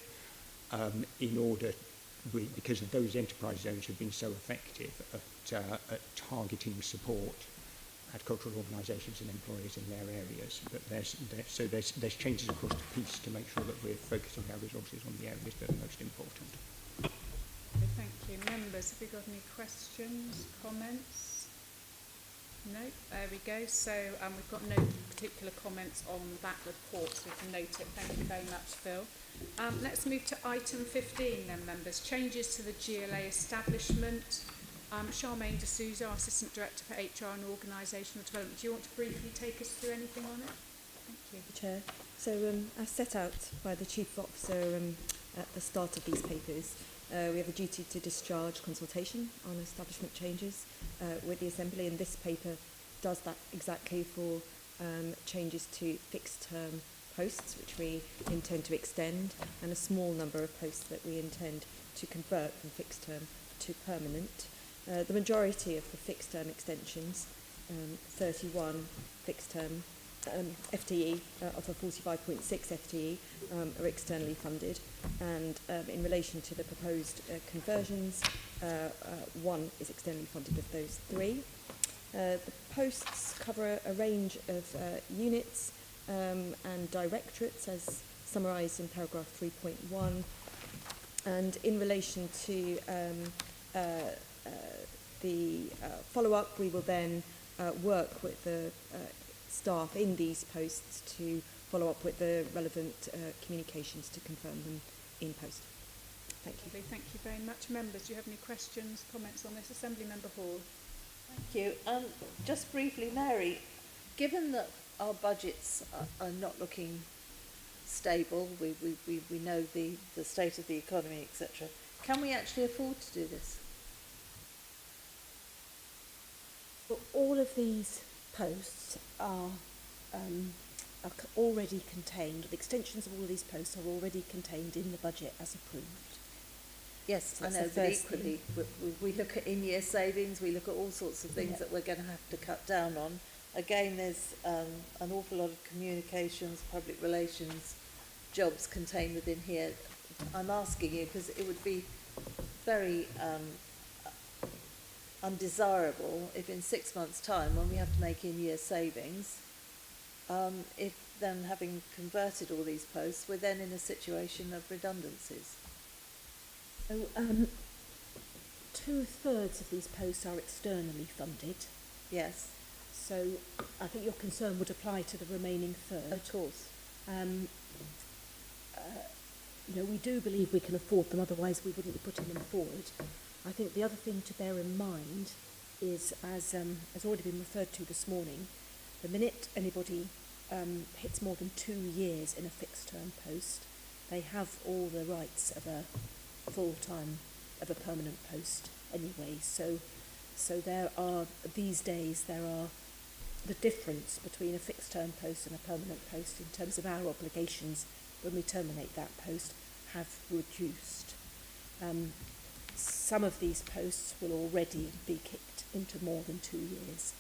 because those enterprise zones have been so effective at targeting support at cultural organisations and employers in their areas. But there's changes across the piece to make sure that we're focusing our resources on the areas that are most important. Okay, thank you. Members, have you got any questions, comments? No, there we go. So we've got no particular comments on that report, so we can note it. Thank you very much, Phil. Let's move to item 15 then, members. Changes to the GLA establishment. Charmaine D'Souza, our Assistant Director for HR and Organisational Development. Do you want to briefly take us through anything on it? Thank you. Chair. So as set out by the Chief Officer at the start of these papers, we have a duty to discharge consultation on establishment changes with the Assembly, and this paper does that exactly for changes to fixed term posts, which we intend to extend, and a small number of posts that we intend to convert from fixed term to permanent. The majority of the fixed term extensions, 31 fixed term FTE of a 45.6 FTE are externally funded, and in relation to the proposed conversions, one is externally funded of those three. The posts cover a range of units and directorates as summarised in paragraph 3.1, and in relation to the follow-up, we will then work with the staff in these posts to follow up with the relevant communications to confirm them in post. Thank you. Thank you very much. Members, do you have any questions, comments on this? Assembly Member Hall. Thank you. Just briefly, Mary, given that our budgets are not looking stable, we know the state of the economy, etc., can we actually afford to do this? Well, all of these posts are already contained, the extensions of all of these posts are already contained in the budget as approved. Yes, So I that's know, the but first equally, we look at in-year savings, we look at all sorts of things that we're going to have to cut down on. Again, there's an awful lot of communications, public relations jobs contained within here. I'm asking you because it would be very undesirable if in 6 months' time, when we have to make in-year savings, if then having converted all these posts, we're then in a situation of redundancies. So 2/3 of these posts are externally funded. Yes. So I think your concern would apply to the remaining third. Of course. We do believe we can afford them, otherwise we wouldn't be putting them forward. I think the other thing to bear in mind is, as has already been referred to this morning, the minute anybody hits more than 2 years in a fixed term post, they have all the rights of a full-time, of a permanent post anyway. So there are, these days, the difference between a fixed term post and a permanent post in terms of our obligations when we terminate that post have reduced. Some of these posts will already be kicked into more than 2 years.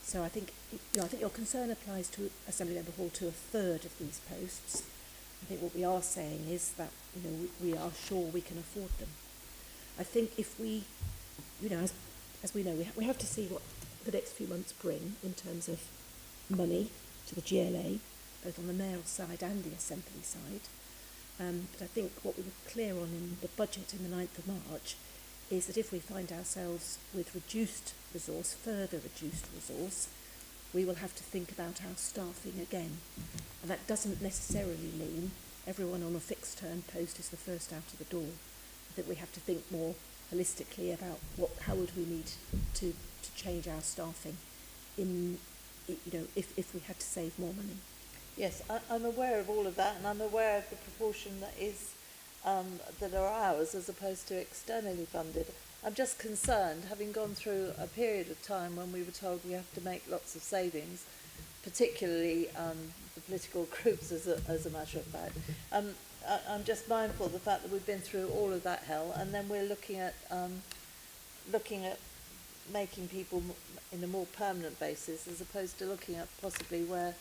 So I think, I think your concern applies to Assembly Member Hall to a third of these posts. I think what we are saying is that, we are sure we can afford them. I think if we, as we know, we have to see what the next few months bring in terms of money to the GLA, both on the mayoral side and the Assembly side. But I think what we were clear on in the budget in the 9th of March is that if we find ourselves with reduced resource, further reduced resource, we will have to think about our staffing again. And that doesn't necessarily mean everyone on a fixed term post is the first out of the door. I think we have to think more holistically about how would we need to change our staffing in, if we had to save more money. Yes, I'm aware of all of that, and I'm aware of the proportion that is that are ours as opposed to externally funded. I'm just concerned, having gone through a period of time when we were told we have to make lots of savings, particularly the political groups as a matter of fact. I'm just mindful of the fact that we've been through all of that hell, and then we're looking at making people in a more permanent basis, as opposed to looking at possibly where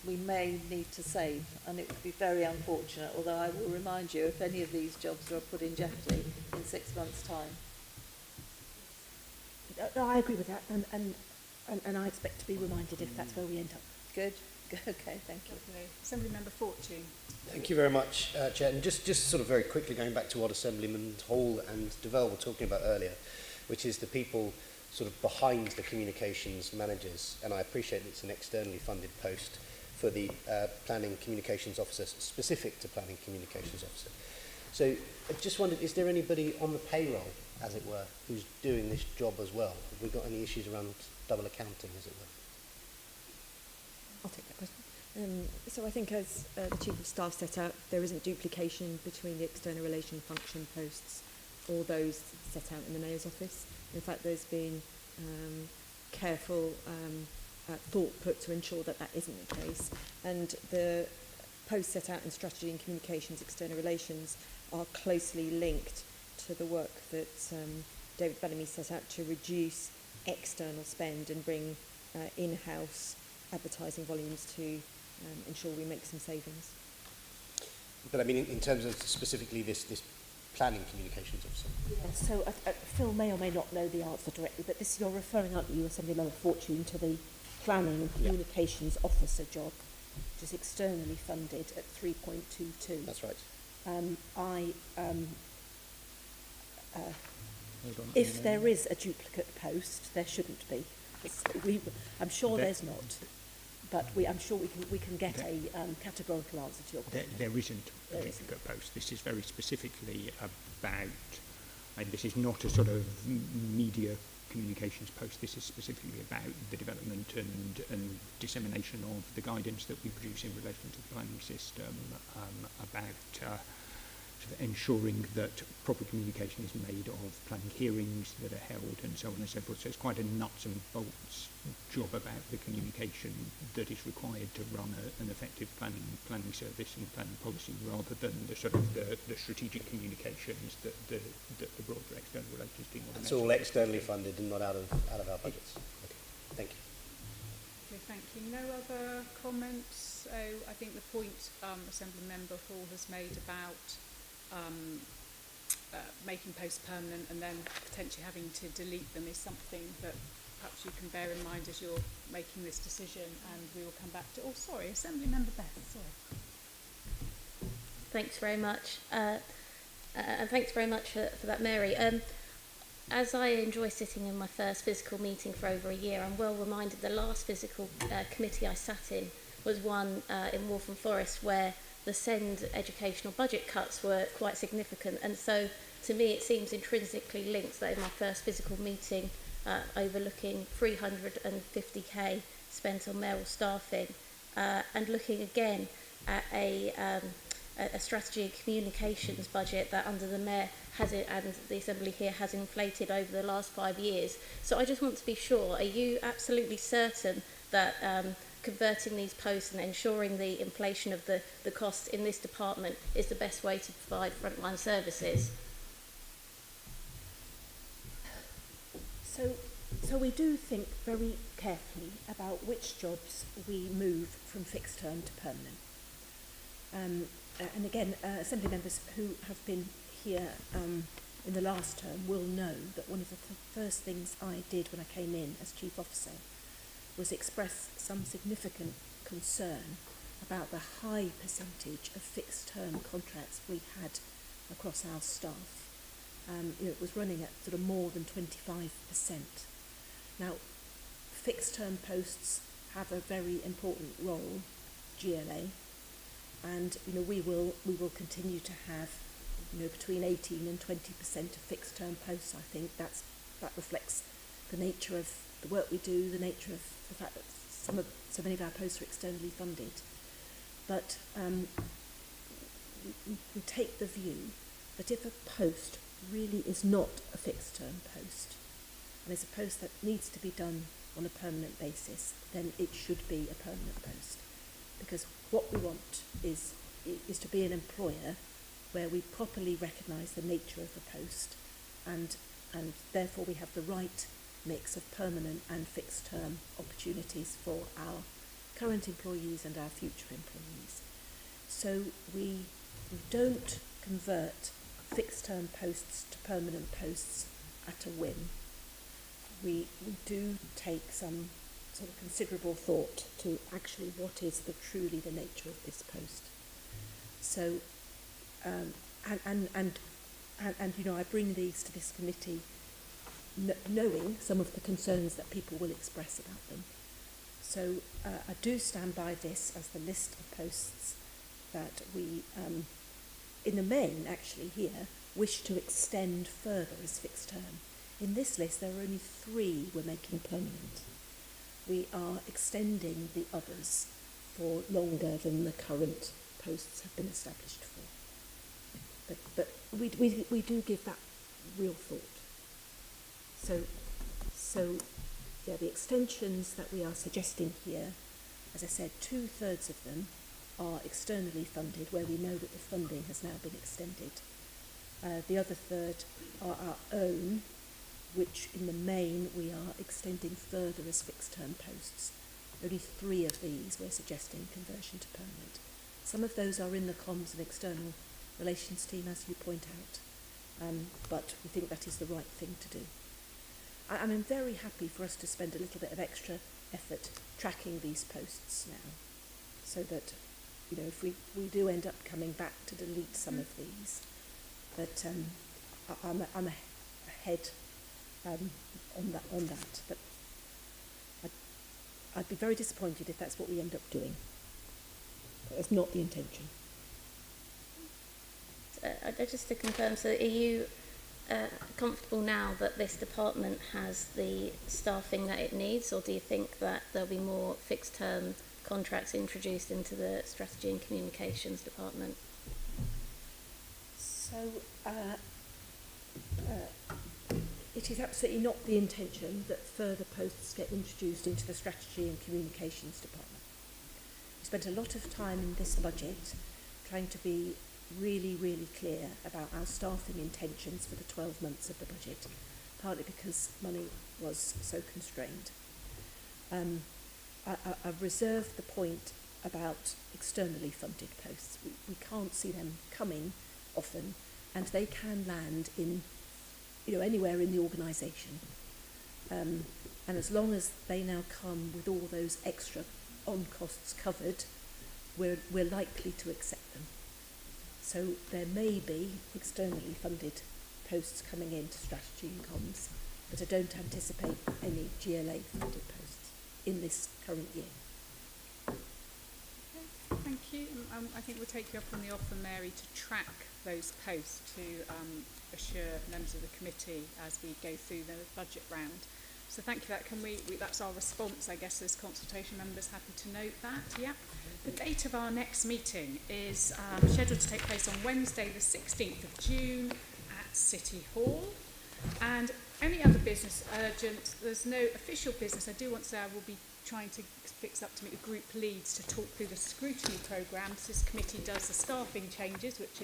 we may need to save, and it would be very unfortunate, although I will remind you if any of these jobs are put in jeopardy in 6 months' time. No, I agree with that, and I expect to be reminded if that's where we end up. Good. Okay, thank you. Assembly Member Fortune. Thank you very much, Chair. And just sort of very quickly going back to what Assemblyman Hall and DeVelle were talking about earlier, which is the people sort of behind the communications managers, and I appreciate it's an externally funded post for the Planning Communications Officer, specific to Planning Communications Officer. So I just wondered, is there anybody on the payroll, as it were, who's doing this job as well? Have we got any issues around double accounting, as it were? I'll take that question. So I think as the Chief of Staff set out, there isn't duplication between the external relation function posts or those set out in the Mayor's office. In fact, there's been careful thought put to ensure that that isn't the case. And the posts set out in Strategy and Communications External Relations are closely linked to the work that David Bellamy set out to reduce external spend and bring in-house advertising volumes to ensure we make some savings. But I mean, in terms of specifically this Planning Communications Officer. Yeah, so Phil may or may not know the answer directly, but this you're referring, aren't you, Assembly Member Fortune, to the Planning and Communications Officer job, which is externally funded at 3.22. That's right. If there is a duplicate post, there shouldn't be. I'm sure there's not, but I'm sure we can get a categorical answer to your question. There isn't a duplicate post. This is very specifically about, and this is not a sort of media communications post. This is specifically about the development and dissemination of the guidance that we produce in relation to the planning system, about sort of ensuring that proper communication is made of planning hearings that are held and so on and so forth. So it's quite a nuts and bolts job about the communication that is required to run an effective planning service and planning policy, rather than the sort of the strategic communications that the broader external relations team. It's all externally funded and not out of our budgets. Okay. Thank you. Okay, thank you. No other comments? So I think the point Assembly Member Hall has made about making posts permanent and then potentially having to delete them is something that perhaps you can bear in mind as you're making this decision, and we will come back to... Oh, sorry, Assembly Member Beth, sorry. Thanks very much. And thanks very much for that, Mary. As I enjoy sitting in my first physical meeting for over a year, I'm well reminded the last physical committee I sat in was one in Waltham Forest where the SEND educational budget cuts were quite significant, and so to me it seems intrinsically linked that in my first physical meeting overlooking 350k spent on mayoral staffing and looking again at a strategy and communications budget that under the mayor has it, and the Assembly here has inflated over the last 5 years. So I just want to be sure, are you absolutely certain that converting these posts and ensuring the inflation of the costs in this department is the best way to provide frontline services? So So we do think very carefully about which jobs we move from fixed term to permanent. And again, Assembly members who have been here in the last term will know that one of the first things I did when I came in as Chief Officer was express some significant concern about the high percentage of fixed term contracts we had across our staff. It was running at sort of more than 25%. Now, fixed term posts have a very important role, GLA, and we will continue to have between 18 and 20% of fixed term posts. I think that reflects the nature of the work we do, the nature of the fact that so many of our posts are externally funded. But we take the view that if a post really is not a fixed term post, and is a post that needs to be done on a permanent basis, then it should be a permanent post. Because what we want is to be an employer where we properly recognise the nature of the post, and therefore we have the right mix of permanent and fixed term opportunities for our current employees and our future employees. So we don't convert fixed term posts to permanent posts at a whim. We do take some sort of considerable thought to actually what is truly the nature of this post. So, I bring these to this committee knowing some of the concerns that people will express about them. So I do stand by this as the list of posts that we, in the main actually here, wish to extend further as fixed term. In this list there are only 3 we're making permanent. We are extending the others for longer than the current posts have been established for. But we do give that real thought. So yeah, the extensions that we are suggesting here, as I said, 2/3 of them are externally funded, where we know that the funding has now been extended. The other third are our own, which in the main we are extending further as fixed term posts. Only 3 of these we're suggesting conversion to permanent. Some of those are in the comms and external relations team, as you point out, but we think that is the right thing to do. I'm very happy for us to spend a little bit of extra effort tracking these posts now, so that if we do end up coming back to delete some of these, that I'm ahead on that. But I'd be very disappointed if that's what we end up doing. That's not the intention. Just to confirm, so are you comfortable now that this department has the staffing that it needs, or do you think that there'll be more fixed term contracts introduced into the strategy and communications department? So it is absolutely not the intention that further posts get introduced into the strategy and communications department. We spent a lot of time in this budget trying to be really, really clear about our staffing intentions for the 12 months of the budget, partly because money was so constrained. I've reserved the point about externally funded posts. We can't see them coming often, and they can land in anywhere in the organisation. And as long as they now come with all those extra on costs covered, we're likely to accept them. So there may be externally funded posts coming into strategy and comms, but I don't anticipate any GLA funded posts in this current year. Thank you. I think we'll take you up on the offer, Mary, to track those posts to assure members of the committee as we go through the budget round. So thank you for that. Can we that's our response, I guess, as consultation members. Happy to note that. Yeah. The date of our next meeting is scheduled to take place on Wednesday, the 16th of June at City Hall. And any other business urgent? There's no official business. I do want to say I will be trying to fix up to meet the group leads to talk through the scrutiny programmes. This committee does the staffing changes, which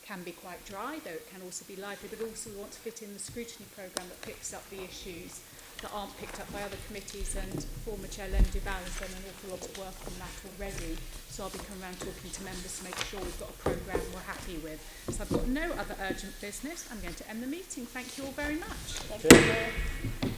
can be quite dry, though it can also be lively, but also we want to fit in the scrutiny programme that picks up the issues that aren't picked up by other committees, and former Chair Len Duval has done an awful lot of work on that already. So I'll be coming around talking to members to make sure we've got a programme we're happy with. So I've got no other urgent business. I'm going to end the meeting. Thank you all very much. Thank you.